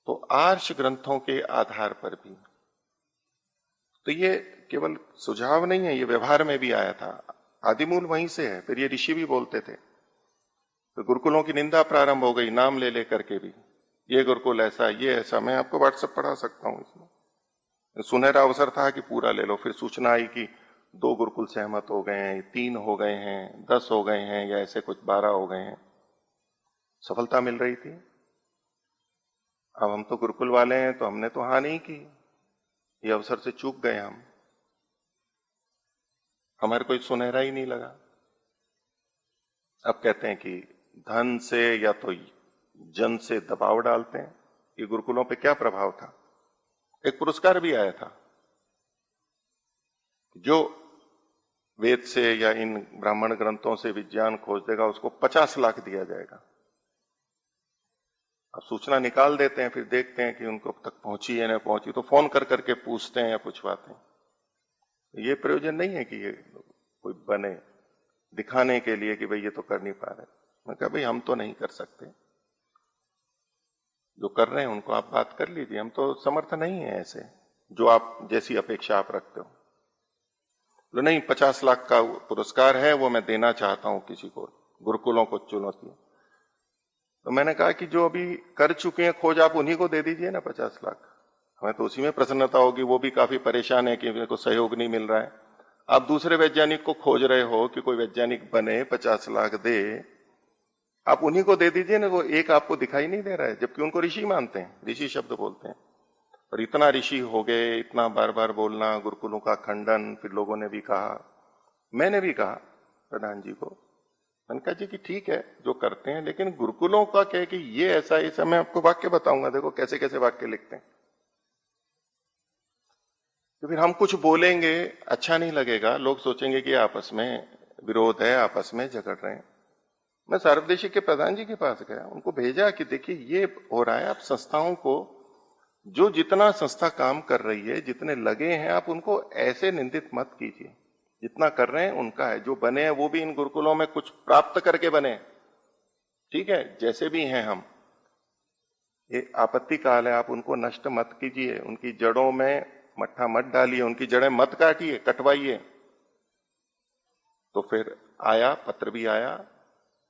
तो आर्ष ग्रंथों के आधार पर भी, तो ये केवल सुझाव नहीं है, ये व्यवहार में भी आया था, आदिमूल वहीं से है। फिर ये ऋषि भी बोलते थे, तो गुरुकुलों की निंदा प्रारंभ हो गई नाम ले लेकर के भी, ये गुरुकुल ऐसा, ये ऐसा। मैं आपको व्हाट्सएप पढ़ा सकता हूं इसमें। सुनहरा अवसर था कि पूरा ले लो, फिर सूचना आई कि 2 गुरुकुल सहमत हो गए हैं, 3 हो गए हैं, 10 हो गए हैं, या ऐसे कुछ 12 हो गए हैं। सफलता मिल रही थी। अब हम तो गुरुकुल वाले हैं, तो हमने तो हाँ नहीं की, ये अवसर से चूक गए हम, हमारे कोई सुनहरा ही नहीं लगा। अब कहते हैं कि धन से या तो जन से दबाव डालते हैं। ये गुरुकुलों पे क्या प्रभाव था? एक पुरस्कार भी आया था, जो वेद से या इन ब्राह्मण ग्रंथों से विज्ञान खोज देगा उसको 50 लाख दिया जाएगा। अब सूचना निकाल देते हैं, फिर देखते हैं कि उनको अब तक पहुंची है ना पहुंची, तो फोन कर करके पूछते हैं या पूछवाते हैं। ये प्रयोजन नहीं है कि ये कोई बने दिखाने के लिए कि भाई ये तो कर नहीं पा रहे। मैं कहा भाई हम तो नहीं कर सकते, जो कर रहे हैं उनको आप बात कर लीजिए, हम तो समर्थ नहीं है ऐसे, जो आप जैसी अपेक्षा आप रखते हो। तो नहीं, 50 लाख का पुरस्कार है, वो मैं देना चाहता हूं किसी को, गुरुकुलों को चुनौती। तो मैंने कहा कि जो अभी कर चुके हैं खोज, आप उन्हीं को दे दीजिए ना 50 लाख, हमें तो उसी में प्रसन्नता होगी। वो भी काफी परेशान है कि मेरे को सहयोग नहीं मिल रहा है। आप दूसरे वैज्ञानिक को खोज रहे हो कि कोई वैज्ञानिक बने, 50 लाख दे, आप उन्हीं को दे दीजिए ना। वो एक आपको दिखाई नहीं दे रहा है, जबकि उनको ऋषि मानते हैं, ऋषि शब्द बोलते हैं। और इतना ऋषि हो गए, इतना बार बार बोलना, गुरुकुलों का खंडन। फिर लोगों ने भी कहा, मैंने भी कहा प्रधान जी को, मैंने कहा जी कि ठीक है जो करते हैं, लेकिन गुरुकुलों का क्या है कि ये ऐसा, ऐसा मैं आपको वाक्य बताऊंगा, देखो कैसे कैसे वाक्य लिखते हैं। तो फिर हम कुछ बोलेंगे, अच्छा नहीं लगेगा, लोग सोचेंगे कि आपस में विरोध है, आपस में झगड़ रहे हैं। मैं सार्वदेशिक के प्रधान जी के पास गया, उनको भेजा कि देखिए ये हो रहा है, आप संस्थाओं को, जो जितना संस्था काम कर रही है, जितने लगे हैं, आप उनको ऐसे निंदित मत कीजिए। जितना कर रहे हैं उनका है, जो बने हैं वो भी इन गुरुकुलों में कुछ प्राप्त करके बने, ठीक है, जैसे भी हैं हम। ये आपत्ति काल है, आप उनको नष्ट मत कीजिए, उनकी जड़ों में मट्ठा मत डालिए, उनकी जड़ें मत काटिए, कटवाइए। तो फिर आया, पत्र भी आया,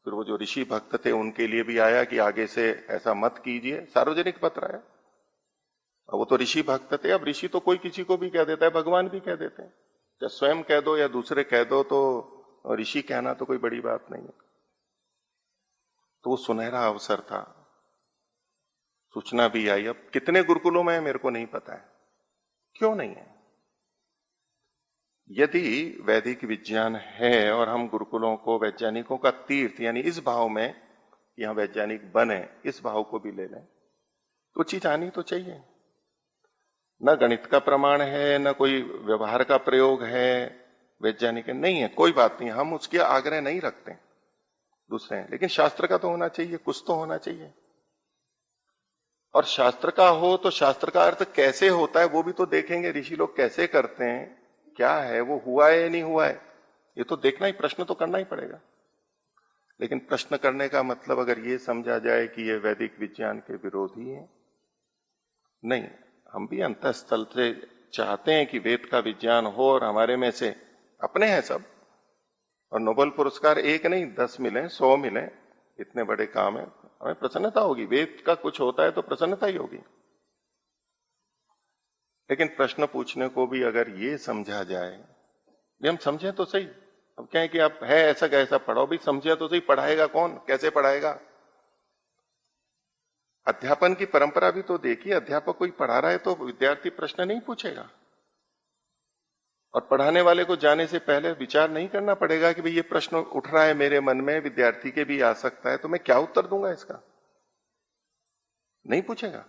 फिर वो जो ऋषि भक्त थे उनके लिए भी आया कि आगे से ऐसा मत कीजिए, सार्वजनिक पत्र आया। अब वो तो ऋषि भक्त थे, अब ऋषि तो कोई किसी को भी कह देता है, भगवान भी कह देते हैं, चाहे स्वयं कह दो या दूसरे कह दो, तो ऋषि कहना तो कोई बड़ी बात नहीं है। तो वो सुनहरा अवसर था, सूचना भी आई। अब कितने गुरुकुलों में है मेरे को नहीं पता है, क्यों नहीं है। यदि वैदिक विज्ञान है और हम गुरुकुलों को वैज्ञानिकों का तीर्थ, यानी इस भाव में यहां वैज्ञानिक बने, इस भाव को भी ले लें, तो चीज आनी तो चाहिए। न गणित का प्रमाण है, न कोई व्यवहार का प्रयोग है, वैज्ञानिक नहीं है, कोई बात नहीं, हम उसके आग्रह नहीं रखते दूसरे हैं, लेकिन शास्त्र का तो होना चाहिए, कुछ तो होना चाहिए। और शास्त्र का हो तो शास्त्र का अर्थ कैसे होता है वो भी तो देखेंगे, ऋषि लोग कैसे करते हैं, क्या है वो, हुआ है या नहीं हुआ है, ये तो देखना ही, प्रश्न तो करना ही पड़ेगा। लेकिन प्रश्न करने का मतलब अगर ये समझा जाए कि ये वैदिक विज्ञान के विरोधी है, नहीं, हम भी अंतःस्थल से चाहते हैं कि वेद का विज्ञान हो, और हमारे में से अपने हैं सब, और नोबेल पुरस्कार एक नहीं 10 मिले, 100 मिले, इतने बड़े काम है, हमें प्रसन्नता होगी। वेद का कुछ होता है तो प्रसन्नता ही होगी। लेकिन प्रश्न पूछने को भी अगर ये समझा जाए, भी हम समझे तो सही। अब क्या है कि आप है ऐसा कैसा पढ़ाओ, भी समझे तो सही, पढ़ाएगा कौन, कैसे पढ़ाएगा? अध्यापन की परंपरा भी तो देखिए, अध्यापक कोई पढ़ा रहा है तो विद्यार्थी प्रश्न नहीं पूछेगा, और पढ़ाने वाले को जाने से पहले विचार नहीं करना पड़ेगा कि भाई ये प्रश्न उठ रहा है मेरे मन में, विद्यार्थी के भी आ सकता है, तो मैं क्या उत्तर दूंगा इसका? नहीं पूछेगा।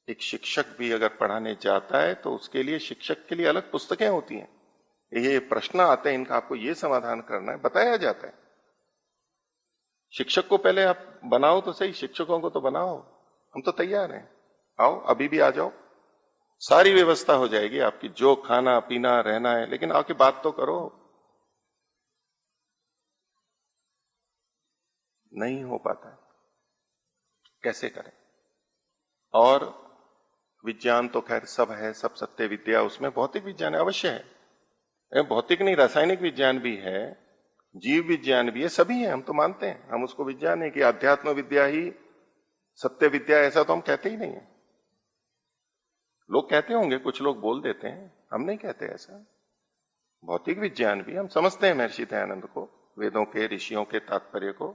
एक शिक्षक भी अगर पढ़ाने जाता है तो उसके लिए, शिक्षक के लिए अलग पुस्तकें होती हैं, ये प्रश्न आते हैं इनका, आपको ये समाधान करना है, बताया जाता है। शिक्षक को पहले आप बनाओ तो सही, शिक्षकों को तो बनाओ, हम तो तैयार हैं, आओ अभी भी आ जाओ, सारी व्यवस्था हो जाएगी आपकी, जो खाना पीना रहना है, लेकिन आके बात तो करो। नहीं हो पाता है, कैसे करें? और विज्ञान तो खैर सब है, सब सत्य विद्या, उसमें भौतिक विज्ञान अवश्य है, भौतिक नहीं रासायनिक विज्ञान भी है, जीव विज्ञान भी है, सभी है, हम तो मानते हैं, हम उसको विज्ञान है कि अध्यात्म विद्या ही सत्य विद्या, ऐसा तो हम कहते ही नहीं है। लोग कहते होंगे, कुछ लोग बोल देते हैं, हम नहीं कहते ऐसा। भौतिक विज्ञान भी हम समझते हैं महर्षि दयानंद को, वेदों के ऋषियों के तात्पर्य को।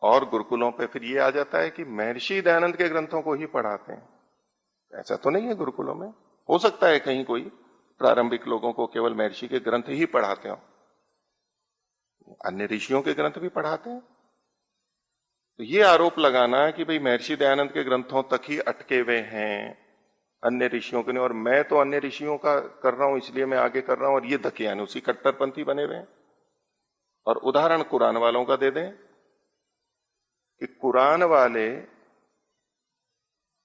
और गुरुकुलों पे फिर ये आ जाता है कि महर्षि दयानंद के ग्रंथों को ही पढ़ाते हैं, ऐसा तो नहीं है गुरुकुलों में। हो सकता है कहीं कोई प्रारंभिक लोगों को केवल महर्षि के ग्रंथ ही पढ़ाते हो, अन्य ऋषियों के ग्रंथ भी पढ़ाते हैं। तो ये आरोप लगाना कि भाई महर्षि दयानंद के ग्रंथों तक ही अटके हुए हैं, अन्य ऋषियों के नहीं, और मैं तो अन्य ऋषियों का कर रहा हूं इसलिए मैं आगे कर रहा हूं, और ये दकियान उसी कट्टरपंथी बने हुए हैं। और उदाहरण कुरान वालों का दे दें कि कुरान वाले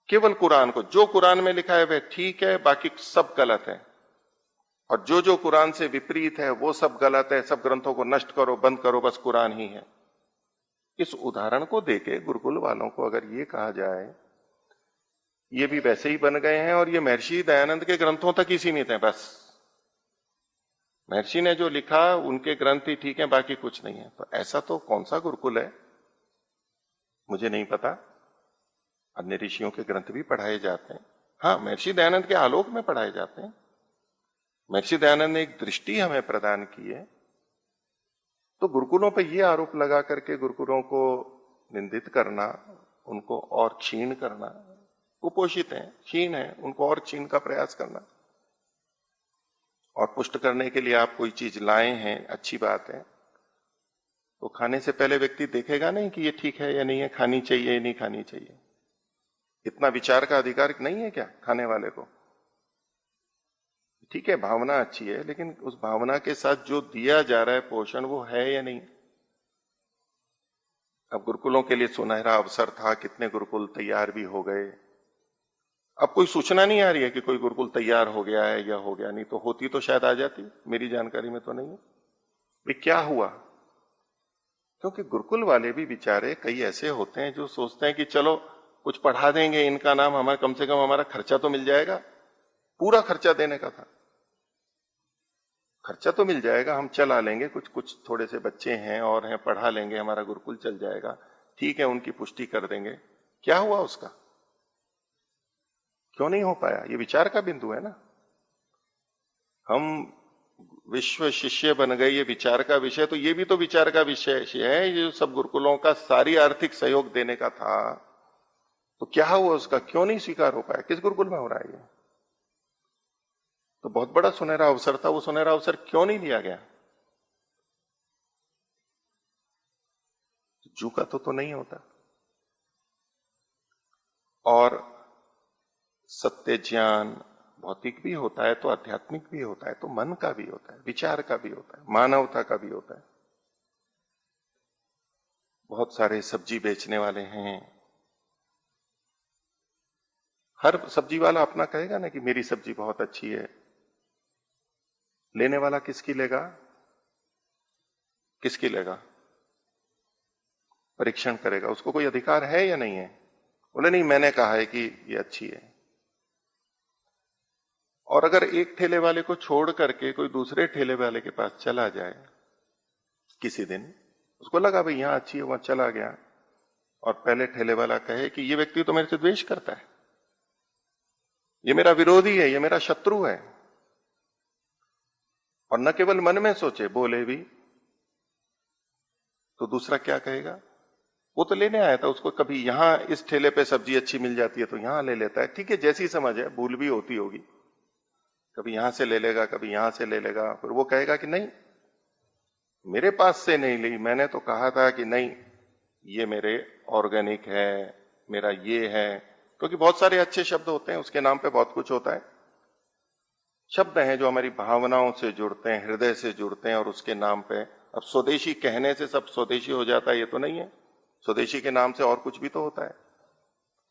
केवल कुरान को, जो कुरान में लिखा है वह ठीक है, बाकी सब गलत है, और जो जो कुरान से विपरीत है वो सब गलत है, सब ग्रंथों को नष्ट करो, बंद करो, बस कुरान ही है। इस उदाहरण को देके गुरुकुल वालों को अगर ये कहा जाए ये भी वैसे ही बन गए हैं और ये महर्षि दयानंद के ग्रंथों तक ही सीमित है, बस महर्षि ने जो लिखा उनके ग्रंथ ही ठीक है, बाकी कुछ नहीं है, तो ऐसा तो कौन सा गुरुकुल है? मुझे नहीं पता। अन्य ऋषियों के ग्रंथ भी पढ़ाए जाते हैं, हाँ, महर्षि दयानंद के आलोक में पढ़ाए जाते हैं। महर्षि दयानंद ने एक दृष्टि हमें प्रदान की है। तो गुरुकुलों पर यह आरोप लगा करके गुरुकुलों को निंदित करना, उनको और क्षीण करना, कुपोषित है, क्षीण है, उनको और क्षीण का प्रयास करना, और पुष्ट करने के लिए आप कोई चीज लाए हैं, अच्छी बात है, तो खाने से पहले व्यक्ति देखेगा नहीं कि ये ठीक है या नहीं है, खानी चाहिए या नहीं खानी चाहिए। इतना विचार का अधिकार नहीं है क्या खाने वाले को? ठीक है, भावना अच्छी है, लेकिन उस भावना के साथ जो दिया जा रहा है पोषण वो है या नहीं? अब गुरुकुलों के लिए सुनहरा अवसर था, कितने गुरुकुल तैयार भी हो गए। अब कोई सूचना नहीं आ रही है कि कोई गुरुकुल तैयार हो गया है या हो गया, नहीं तो होती तो शायद आ जाती, मेरी जानकारी में तो नहीं है। भाई क्या हुआ? क्योंकि गुरुकुल वाले भी बेचारे कई ऐसे होते हैं जो सोचते हैं कि चलो कुछ पढ़ा देंगे, इनका नाम हमारा, कम से कम हमारा खर्चा तो मिल जाएगा। पूरा खर्चा देने का था, खर्चा तो मिल जाएगा, हम चला लेंगे, कुछ कुछ थोड़े से बच्चे हैं और हैं, पढ़ा लेंगे, हमारा गुरुकुल चल जाएगा, ठीक है, उनकी पुष्टि कर देंगे। क्या हुआ उसका? क्यों नहीं हो पाया? ये विचार का बिंदु है ना। हम विश्व शिष्य बन गए, ये विचार का विषय, तो ये भी तो विचार का विषय है। ये जो सब गुरुकुलों का सारी आर्थिक सहयोग देने का था, तो क्या हुआ उसका? क्यों नहीं स्वीकार हो पाया? किस गुरुकुल में हो रहा है ये? तो बहुत बड़ा सुनहरा अवसर था, वो सुनहरा अवसर क्यों नहीं लिया गया? जू का तो नहीं होता। और सत्य ज्ञान भौतिक भी होता है तो आध्यात्मिक भी होता है, तो मन का भी होता है, विचार का भी होता है, मानवता का भी होता है। बहुत सारे सब्जी बेचने वाले हैं, हर सब्जी वाला अपना कहेगा ना कि मेरी सब्जी बहुत अच्छी है, लेने वाला किसकी लेगा? किसकी लेगा? परीक्षण करेगा, उसको कोई अधिकार है या नहीं है? बोले नहीं, मैंने कहा है कि ये अच्छी है। और अगर एक ठेले वाले को छोड़ करके कोई दूसरे ठेले वाले के पास चला जाए किसी दिन, उसको लगा भाई यहां अच्छी है, वहां चला गया, और पहले ठेले वाला कहे कि ये व्यक्ति तो मेरे से द्वेष करता है, ये मेरा विरोधी है, ये मेरा शत्रु है, और न केवल मन में सोचे, बोले भी, तो दूसरा क्या कहेगा? वो तो लेने आया था, उसको कभी यहां इस ठेले पे सब्जी अच्छी मिल जाती है तो यहां ले लेता है, ठीक है, जैसी समझ है, भूल भी होती होगी, कभी यहां से ले लेगा, कभी यहां से ले लेगा, फिर वो कहेगा कि नहीं, मेरे पास से नहीं ली, मैंने तो कहा था कि नहीं, ये मेरे ऑर्गेनिक है, मेरा ये है, क्योंकि बहुत सारे अच्छे शब्द होते हैं, उसके नाम पे बहुत कुछ होता है। शब्द हैं जो हमारी भावनाओं से जुड़ते हैं, हृदय से जुड़ते हैं, और उसके नाम पे, अब स्वदेशी कहने से सब स्वदेशी हो जाता है ये तो नहीं है, स्वदेशी के नाम से और कुछ भी तो होता है।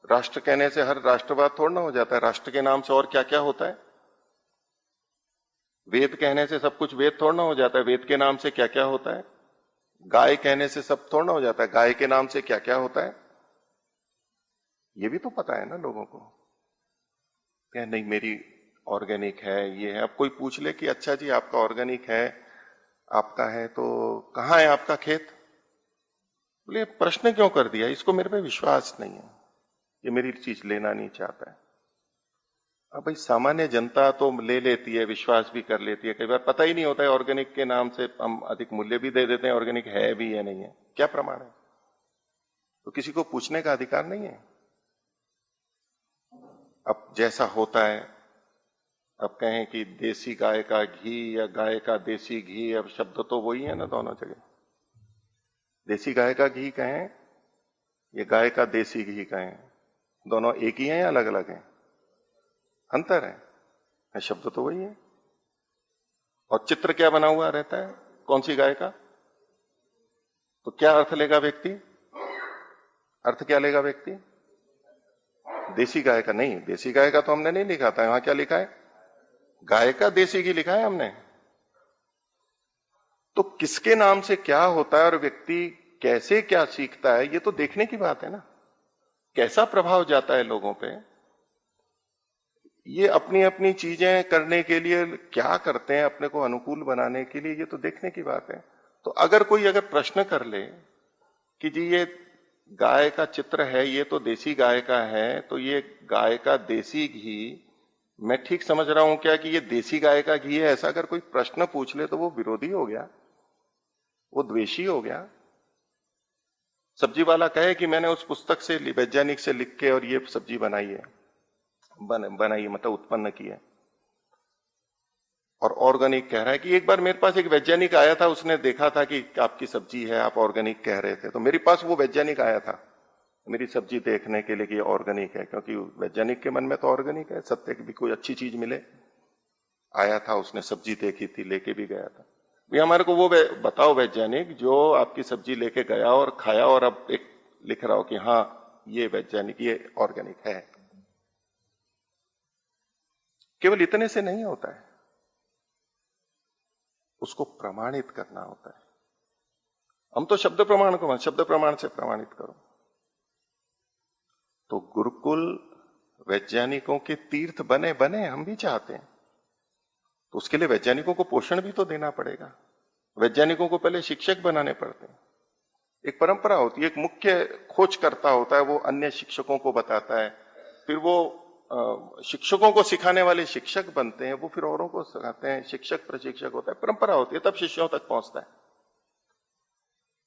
राष्ट्र कहने से हर राष्ट्रवाद थोड़ा ना हो जाता है, राष्ट्र के नाम से और क्या क्या होता है। वेद कहने से सब कुछ वेद थोड़ा ना हो जाता है, वेद के नाम से क्या क्या होता है। गाय कहने से सब थोड़ा ना हो जाता है, गाय के नाम से क्या क्या होता है। ये भी तो पता है ना लोगों को, क्या नहीं मेरी ऑर्गेनिक है, ये है। अब कोई पूछ ले कि अच्छा जी आपका ऑर्गेनिक है, आपका है, तो कहाँ है आपका खेत? बोले प्रश्न क्यों कर दिया, इसको मेरे पे विश्वास नहीं है, ये मेरी चीज लेना नहीं चाहता है। अब भाई सामान्य जनता तो ले लेती है, विश्वास भी कर लेती है, कई बार पता ही नहीं होता है, ऑर्गेनिक के नाम से हम अधिक मूल्य भी दे देते हैं, ऑर्गेनिक है भी या नहीं है, क्या प्रमाण है? तो किसी को पूछने का अधिकार नहीं है। अब जैसा होता है, अब कहें कि देसी गाय का घी या गाय का देसी घी, अब शब्द तो वही है ना दोनों जगह। देसी गाय का घी कहें या गाय का देसी घी कहें, दोनों एक ही हैं या अलग अलग हैं? अंतर है, शब्द तो वही है। और चित्र क्या बना हुआ रहता है कौन सी गाय का, तो क्या अर्थ लेगा व्यक्ति? अर्थ क्या लेगा व्यक्ति? देसी गाय का। नहीं, देसी गाय का तो हमने नहीं लिखा था, यहां क्या लिखा है? गाय का देसी घी लिखा है हमने। तो किसके नाम से क्या होता है और व्यक्ति कैसे क्या सीखता है, ये तो देखने की बात है ना, कैसा प्रभाव जाता है लोगों पे। ये अपनी अपनी चीजें करने के लिए क्या करते हैं, अपने को अनुकूल बनाने के लिए, ये तो देखने की बात है। तो अगर कोई प्रश्न कर ले कि जी ये गाय का चित्र है, ये तो देसी गाय का है, तो ये गाय का देसी घी मैं ठीक समझ रहा हूं क्या कि ये देसी गाय का घी है, ऐसा अगर कोई प्रश्न पूछ ले तो वो विरोधी हो गया, वो द्वेषी हो गया। सब्जी वाला कहे कि मैंने उस पुस्तक से वैज्ञानिक से लिख के और ये सब्जी बनाई है, बनाई मतलब उत्पन्न की है, और ऑर्गेनिक कह रहा है कि एक बार मेरे पास एक वैज्ञानिक आया था, उसने देखा था कि आपकी सब्जी है, आप ऑर्गेनिक कह रहे थे, तो मेरे पास वो वैज्ञानिक आया था मेरी सब्जी देखने के लिए कि ऑर्गेनिक है, क्योंकि वैज्ञानिक के मन में तो ऑर्गेनिक है, सत्य की भी कोई अच्छी चीज मिले। आया था, उसने सब्जी देखी थी, लेके भी गया था। भैया हमारे को वो बताओ वैज्ञानिक जो आपकी सब्जी लेके गया और खाया और अब एक लिख रहा हो कि हाँ ये वैज्ञानिक, ये ऑर्गेनिक है। केवल इतने से नहीं होता है, उसको प्रमाणित करना होता है। हम तो शब्द प्रमाण को, शब्द प्रमाण से प्रमाणित करो। तो गुरुकुल वैज्ञानिकों के तीर्थ बने बने, हम भी चाहते हैं, तो उसके लिए वैज्ञानिकों को पोषण भी तो देना पड़ेगा। वैज्ञानिकों को पहले शिक्षक बनाने पड़ते हैं। एक परंपरा होती है, एक मुख्य खोज करता होता है, वो अन्य शिक्षकों को बताता है, फिर वो शिक्षकों को सिखाने वाले शिक्षक बनते हैं, वो फिर औरों को सिखाते हैं, शिक्षक प्रशिक्षक होता है, परंपरा होती है, तब शिष्यों तक पहुंचता है।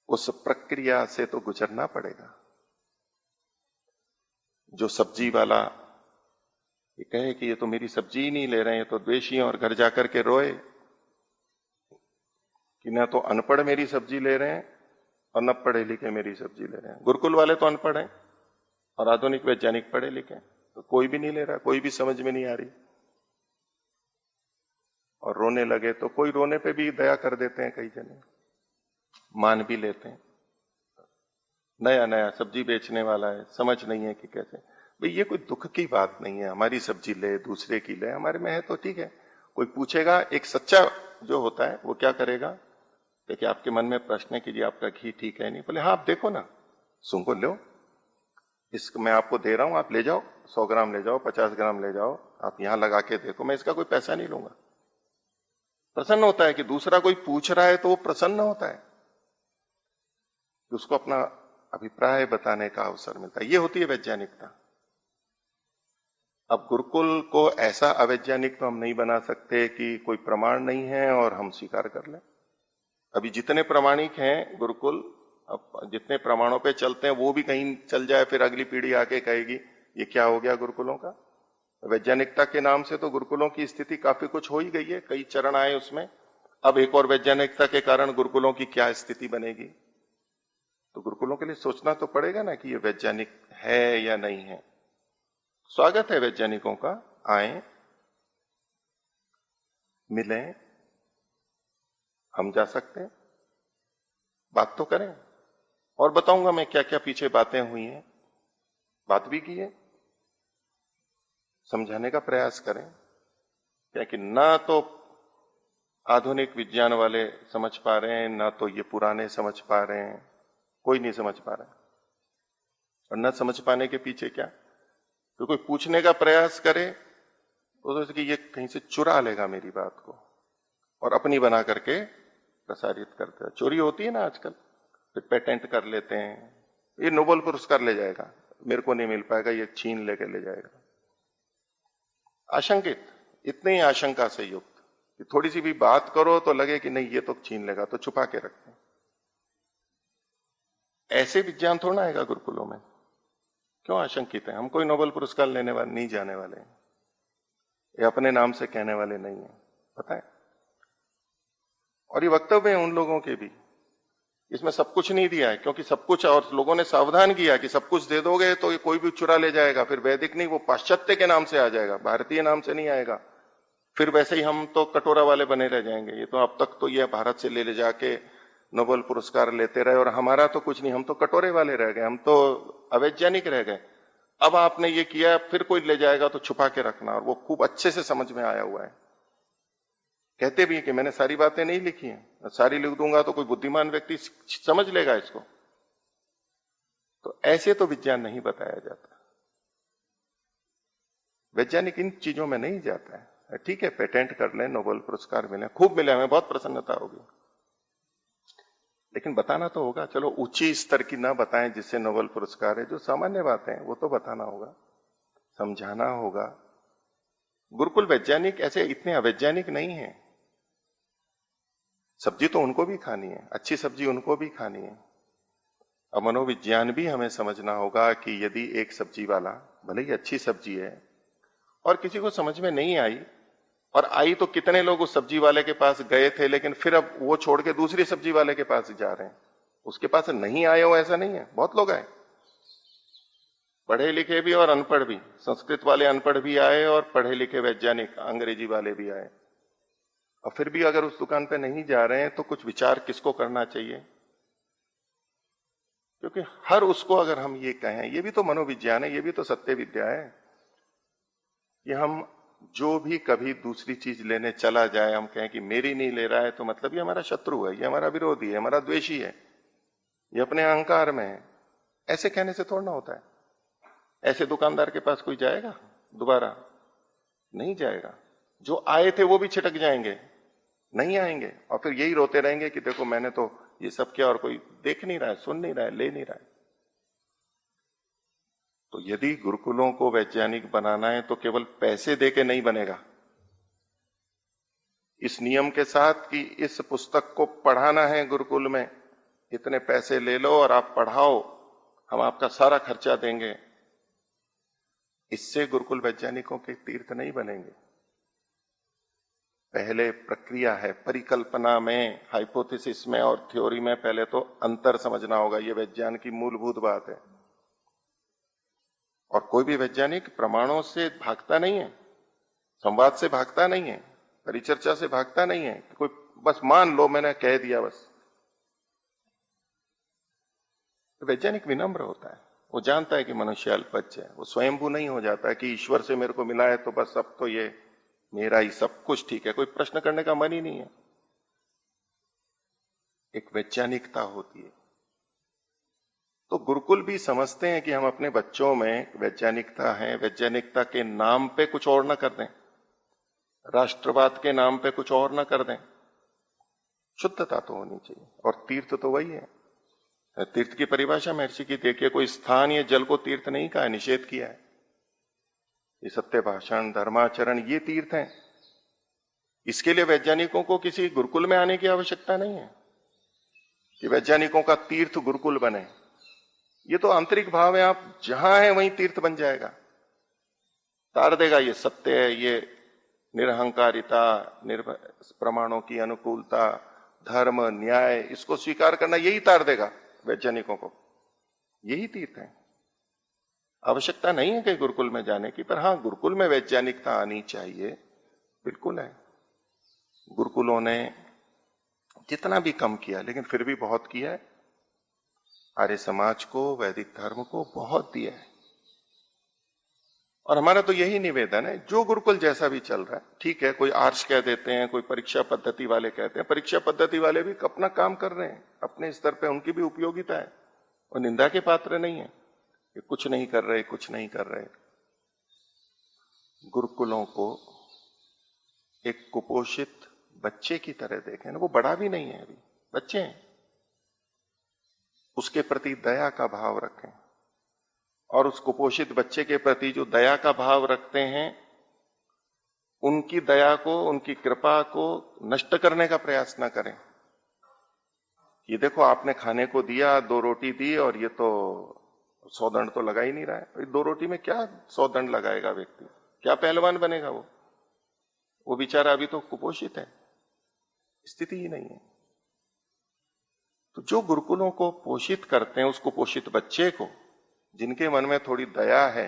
उस प्रक्रिया से तो गुजरना पड़ेगा। जो सब्जी वाला ये कहे कि ये तो मेरी सब्जी ही नहीं ले रहे हैं, तो द्वेषी, और घर जाकर के रोए कि ना तो अनपढ़ मेरी सब्जी ले रहे हैं और न पढ़े लिखे मेरी सब्जी ले रहे हैं। गुरुकुल वाले तो अनपढ़ हैं और आधुनिक वैज्ञानिक पढ़े लिखे, तो कोई भी नहीं ले रहा, कोई भी समझ में नहीं आ रही, और रोने लगे तो कोई रोने पे भी दया कर देते हैं, कई जने मान भी लेते हैं। नया नया सब्जी बेचने वाला है, समझ नहीं है कि कैसे। भाई ये कोई दुख की बात नहीं है, हमारी सब्जी ले, दूसरे की ले, हमारे में है तो ठीक है। कोई पूछेगा, एक सच्चा जो होता है वो क्या करेगा, देखिए आपके मन में प्रश्न है कि जी आपका घी ठीक है नहीं, बोले हाँ आप देखो ना, सुन को लो, इसको मैं आपको दे रहा हूं, आप ले जाओ, 100 ग्राम ले जाओ, 50 ग्राम ले जाओ, आप यहां लगा के देखो, मैं इसका कोई पैसा नहीं लूंगा। प्रसन्न होता है कि दूसरा कोई पूछ रहा है तो वो प्रसन्न होता है कि उसको अपना अभिप्राय बताने का अवसर मिलता है। ये होती है वैज्ञानिकता। अब गुरुकुल को ऐसा अवैज्ञानिक तो हम नहीं बना सकते कि कोई प्रमाण नहीं है और हम स्वीकार कर लें। अभी जितने प्रमाणिक हैं गुरुकुल, अब जितने प्रमाणों पे चलते हैं वो भी कहीं चल जाए, फिर अगली पीढ़ी आके कहेगी ये क्या हो गया गुरुकुलों का। वैज्ञानिकता के नाम से तो गुरुकुलों की स्थिति काफी कुछ हो ही गई है, कई चरण आए उसमें। अब एक और वैज्ञानिकता के कारण गुरुकुलों की क्या स्थिति बनेगी, तो गुरुकुलों के लिए सोचना तो पड़ेगा ना कि ये वैज्ञानिक है या नहीं है। स्वागत है वैज्ञानिकों का, आए, मिलें, हम जा सकते हैं, बात तो करें। और बताऊंगा मैं क्या क्या पीछे बातें हुई हैं, बात भी की है, समझाने का प्रयास करें। क्या कि ना तो आधुनिक विज्ञान वाले समझ पा रहे हैं, ना तो ये पुराने समझ पा रहे हैं, कोई नहीं समझ पा रहा है। और न समझ पाने के पीछे क्या, तो कोई पूछने का प्रयास करे तो कि ये कहीं से चुरा लेगा मेरी बात को और अपनी बना करके प्रसारित करते हैं। चोरी होती है ना आजकल, फिर पेटेंट कर लेते हैं, ये नोबेल पुरस्कार ले जाएगा, मेरे को नहीं मिल पाएगा, ये छीन लेके ले जाएगा। आशंकित, इतने ही आशंका से युक्त कि थोड़ी सी भी बात करो तो लगे कि नहीं ये तो छीन लेगा, तो छुपा के रखते हैं। ऐसे विज्ञान थोड़ा आएगा गुरुकुलों में। क्यों आशंकित है? हम कोई नोबेल पुरस्कार लेने वाले नहीं जाने वाले हैं, ये अपने नाम से कहने वाले नहीं है, पता है। और ये वक्तव्य है उन लोगों के भी, इसमें सब कुछ नहीं दिया है, क्योंकि सब कुछ, और लोगों ने सावधान किया कि सब कुछ दे दोगे तो ये कोई भी चुरा ले जाएगा, फिर वैदिक नहीं, वो पाश्चात्य के नाम से आ जाएगा, भारतीय नाम से नहीं आएगा। फिर वैसे ही हम तो कटोरा वाले बने रह जाएंगे। ये तो अब तक तो ये भारत से ले जाके नोबेल पुरस्कार लेते रहे और हमारा तो कुछ नहीं, हम तो कटोरे वाले रह गए, हम तो अवैज्ञानिक रह गए। अब आपने ये किया, फिर कोई ले जाएगा तो छुपा के रखना, और वो खूब अच्छे से समझ में आया हुआ है। कहते भी है कि मैंने सारी बातें नहीं लिखी हैं, सारी लिख दूंगा तो कोई बुद्धिमान व्यक्ति समझ लेगा इसको। तो ऐसे तो विज्ञान नहीं बताया जाता, वैज्ञानिक इन चीजों में नहीं जाता है। ठीक है, पेटेंट कर लें, नोबेल पुरस्कार मिले, खूब मिले, हमें बहुत प्रसन्नता होगी, लेकिन बताना तो होगा। चलो ऊंची स्तर की ना बताएं जिससे नोबेल पुरस्कार है, जो सामान्य बातें हैं वो तो बताना होगा, समझाना होगा। गुरुकुल वैज्ञानिक ऐसे इतने अवैज्ञानिक नहीं है। सब्जी तो उनको भी खानी है, अच्छी सब्जी उनको भी खानी है। अब मनोविज्ञान भी हमें समझना होगा कि यदि एक सब्जी वाला, भले ही अच्छी सब्जी है, और किसी को समझ में नहीं आई, और आई तो कितने लोग उस सब्जी वाले के पास गए थे, लेकिन फिर अब वो छोड़ के दूसरी सब्जी वाले के पास जा रहे हैं। उसके पास नहीं आए हो ऐसा नहीं है, बहुत लोग आए, पढ़े लिखे भी और अनपढ़ भी। संस्कृत वाले अनपढ़ भी आए और पढ़े लिखे वैज्ञानिक अंग्रेजी वाले भी आए। और फिर भी अगर उस दुकान पे नहीं जा रहे हैं तो कुछ विचार किसको करना चाहिए, क्योंकि हर उसको अगर हम ये कहें, ये भी तो मनोविज्ञान है, ये भी तो सत्य विद्या है, कि हम जो भी कभी दूसरी चीज लेने चला जाए, हम कहें कि मेरी नहीं ले रहा है, तो मतलब ये हमारा शत्रु है, ये हमारा विरोधी है, हमारा द्वेषी है, ये अपने अहंकार में है। ऐसे कहने से थोड़ा ना होता है। ऐसे दुकानदार के पास कोई जाएगा दोबारा? नहीं जाएगा। जो आए थे वो भी छिटक जाएंगे, नहीं आएंगे, और फिर यही रोते रहेंगे कि देखो मैंने तो ये सब किया और कोई देख नहीं रहा है, सुन नहीं रहा है, ले नहीं रहा है। तो यदि गुरुकुलों को वैज्ञानिक बनाना है तो केवल पैसे देके नहीं बनेगा। इस नियम के साथ कि इस पुस्तक को पढ़ाना है गुरुकुल में, इतने पैसे ले लो और आप पढ़ाओ, हम आपका सारा खर्चा देंगे, इससे गुरुकुल वैज्ञानिकों के तीर्थ नहीं बनेंगे। पहले प्रक्रिया है, परिकल्पना में, हाइपोथेसिस में और थ्योरी में पहले तो अंतर समझना होगा। यह विज्ञान की मूलभूत बात है। और कोई भी वैज्ञानिक प्रमाणों से भागता नहीं है, संवाद से भागता नहीं है, परिचर्चा से भागता नहीं है। कोई बस मान लो मैंने कह दिया बस। तो वैज्ञानिक विनम्र होता है, वो जानता है कि मनुष्य अल्पज्ञ है, वो स्वयंभू नहीं हो जाता है कि ईश्वर से मेरे को मिला है तो बस अब तो ये मेरा ही सब कुछ ठीक है। कोई प्रश्न करने का मन ही नहीं है। एक वैज्ञानिकता होती है। तो गुरुकुल भी समझते हैं कि हम अपने बच्चों में वैज्ञानिकता है, वैज्ञानिकता के नाम पे कुछ और ना कर दें, राष्ट्रवाद के नाम पे कुछ और ना कर दें। शुद्धता तो होनी चाहिए, और तीर्थ तो वही है। तीर्थ की परिभाषा महर्षि की देखिए, कोई स्थान या जल को तीर्थ नहीं कहा है, निषेध किया है। ये सत्य भाषण, धर्माचरण, ये तीर्थ हैं। इसके लिए वैज्ञानिकों को किसी गुरुकुल में आने की आवश्यकता नहीं है कि वैज्ञानिकों का तीर्थ गुरुकुल बने। ये तो आंतरिक भाव है, आप जहां हैं वहीं तीर्थ बन जाएगा, तार देगा। ये सत्य है, ये निरहंकारिता, प्रमाणों की अनुकूलता, धर्म, न्याय, इसको स्वीकार करना, यही तार देगा वैज्ञानिकों को। यही तीर्थ है। आवश्यकता नहीं है कि गुरुकुल में जाने की, पर हां, गुरुकुल में वैज्ञानिकता आनी चाहिए, बिल्कुल है। गुरुकुलों ने जितना भी कम किया, लेकिन फिर भी बहुत किया है। आर्य समाज को, वैदिक धर्म को बहुत दिया है। और हमारा तो यही निवेदन है, जो गुरुकुल जैसा भी चल रहा है, ठीक है, कोई आर्ष कह देते हैं, कोई परीक्षा पद्धति वाले कहते हैं, परीक्षा पद्धति वाले भी अपना काम कर रहे हैं अपने स्तर पे, उनकी भी उपयोगिता है और निंदा के पात्र नहीं है कि कुछ नहीं कर रहे, कुछ नहीं कर रहे। गुरुकुलों को एक कुपोषित बच्चे की तरह देखें ना, वो बड़ा भी नहीं है, अभी बच्चे हैं, उसके प्रति दया का भाव रखें। और उस कुपोषित बच्चे के प्रति जो दया का भाव रखते हैं, उनकी दया को, उनकी कृपा को नष्ट करने का प्रयास ना करें। ये देखो, आपने खाने को दिया, 2 रोटी दी, और ये तो 100 दंड तो लगा ही नहीं रहा है। 2 रोटी में क्या 100 दंड लगाएगा व्यक्ति? क्या पहलवान बनेगा वो बेचारा अभी तो कुपोषित है, स्थिति ही नहीं है। तो जो गुरुकुलों को पोषित करते हैं, उस कुपोषित बच्चे को, जिनके मन में थोड़ी दया है,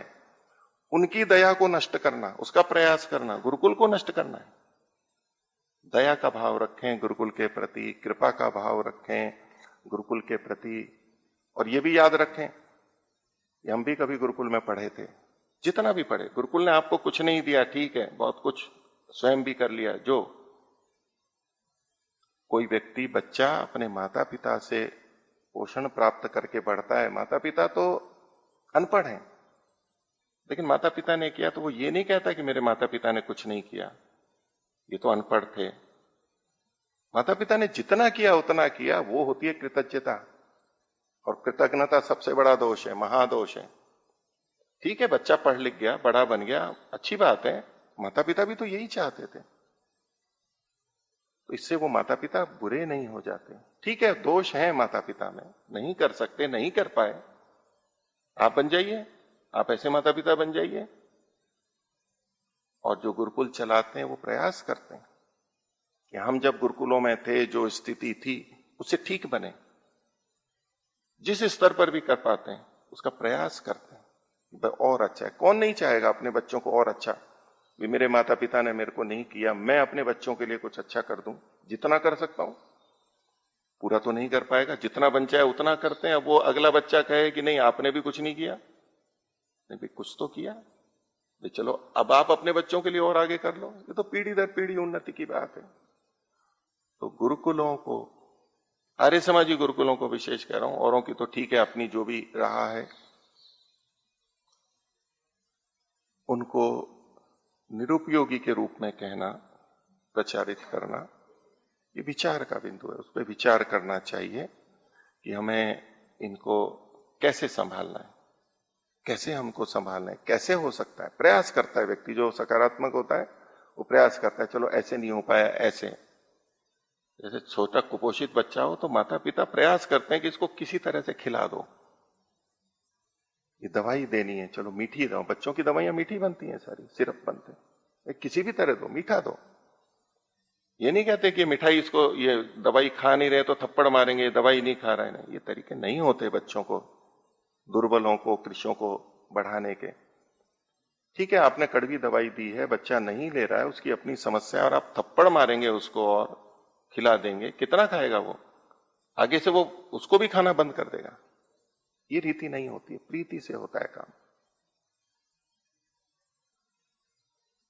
उनकी दया को नष्ट करना, उसका प्रयास करना, गुरुकुल को नष्ट करना है। दया का भाव रखें गुरुकुल के प्रति, कृपा का भाव रखें गुरुकुल के प्रति। और ये भी याद रखें कि हम भी कभी गुरुकुल में पढ़े थे, जितना भी पढ़े, गुरुकुल ने आपको कुछ नहीं दिया, ठीक है, बहुत कुछ स्वयं भी कर लिया। जो कोई व्यक्ति, बच्चा अपने माता पिता से पोषण प्राप्त करके बढ़ता है, माता पिता तो अनपढ़ हैं, लेकिन माता पिता ने किया, तो वो ये नहीं कहता कि मेरे माता पिता ने कुछ नहीं किया, ये तो अनपढ़ थे। माता पिता ने जितना किया उतना किया, वो होती है कृतज्ञता। और कृतज्ञता सबसे बड़ा दोष है, महादोष है। ठीक है, बच्चा पढ़ लिख गया, बड़ा बन गया, अच्छी बात है, माता पिता भी तो यही चाहते थे, तो इससे वो माता पिता बुरे नहीं हो जाते। ठीक है, दोष है माता पिता में, नहीं कर सकते, नहीं कर पाए, आप बन जाइए, आप ऐसे माता पिता बन जाइए। और जो गुरुकुल चलाते हैं वो प्रयास करते हैं कि हम जब गुरुकुलों में थे, जो स्थिति थी उससे ठीक बने, जिस स्तर पर भी कर पाते हैं उसका प्रयास करते हैं, और अच्छा है। कौन नहीं चाहेगा अपने बच्चों को और अच्छा, भी मेरे माता पिता ने मेरे को नहीं किया, मैं अपने बच्चों के लिए कुछ अच्छा कर दूं, जितना कर सकता हूं। पूरा तो नहीं कर पाएगा, जितना बन जाए उतना करते हैं। अब वो अगला बच्चा कहे कि नहीं आपने भी कुछ नहीं किया, नहीं भाई कुछ तो किया, भाई चलो अब आप अपने बच्चों के लिए और आगे कर लो। ये तो पीढ़ी दर पीढ़ी उन्नति की बात है। तो गुरुकुलों को, आर्य समाजी गुरुकुलों को विशेष कह रहा हूं, औरों की तो ठीक है, अपनी जो भी रहा है, उनको निरुपयोगी के रूप में कहना, प्रचारित करना, ये विचार का बिंदु है। उस पर विचार करना चाहिए कि हमें इनको कैसे संभालना है, कैसे हमको संभालना है, कैसे हो सकता है। प्रयास करता है व्यक्ति, जो सकारात्मक होता है वो प्रयास करता है, चलो ऐसे नहीं हो पाया, ऐसे। जैसे छोटा कुपोषित बच्चा हो तो माता पिता प्रयास करते हैं कि इसको किसी तरह से खिला दो, ये दवाई देनी है, चलो मीठी दो। बच्चों की दवाइयां मीठी बनती हैं, सारी सिरप बनते हैं, किसी भी तरह दो, मीठा दो। ये नहीं कहते कि मिठाई, इसको ये दवाई खा नहीं रहे तो थप्पड़ मारेंगे, दवाई नहीं खा रहा है, नहीं, ये तरीके नहीं होते बच्चों को, दुर्बलों को, कृषियों को बढ़ाने के। ठीक है, आपने कड़वी दवाई दी है, बच्चा नहीं ले रहा है, उसकी अपनी समस्या, और आप थप्पड़ मारेंगे उसको और खिला देंगे, कितना खाएगा वो? आगे से वो उसको भी खाना बंद कर देगा। ये रीति नहीं होती है, प्रीति से होता है काम।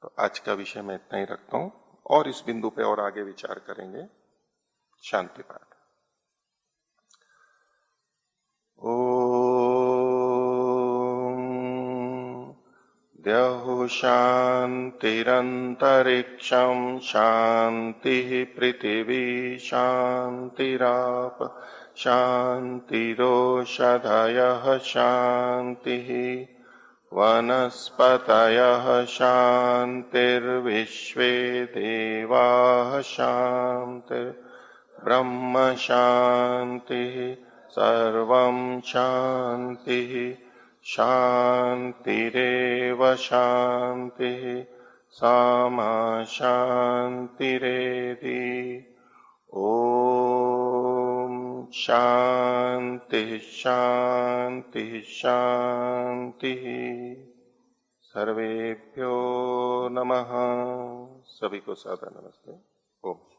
तो आज का विषय मैं इतना ही रखता हूं, और इस बिंदु पे और आगे विचार करेंगे। शांति पाठ। ओ द्यौः शान्तिरन्तरिक्षं शान्तिः पृथिवी शान्तिराप शान्तिरोषधयः शान्तिः वनस्पतयः शान्तिर्विश्वे देवाः शान्तिर्ब्रह्म शान्तिः सर्वं शान्तिः शान्तिरेव शान्तिः सामा शान्तिरेधि। ॐ शान्तिः शान्तिः शान्तिः। सर्वेभ्यो नमः। सभी को सादर नमस्ते। ओम।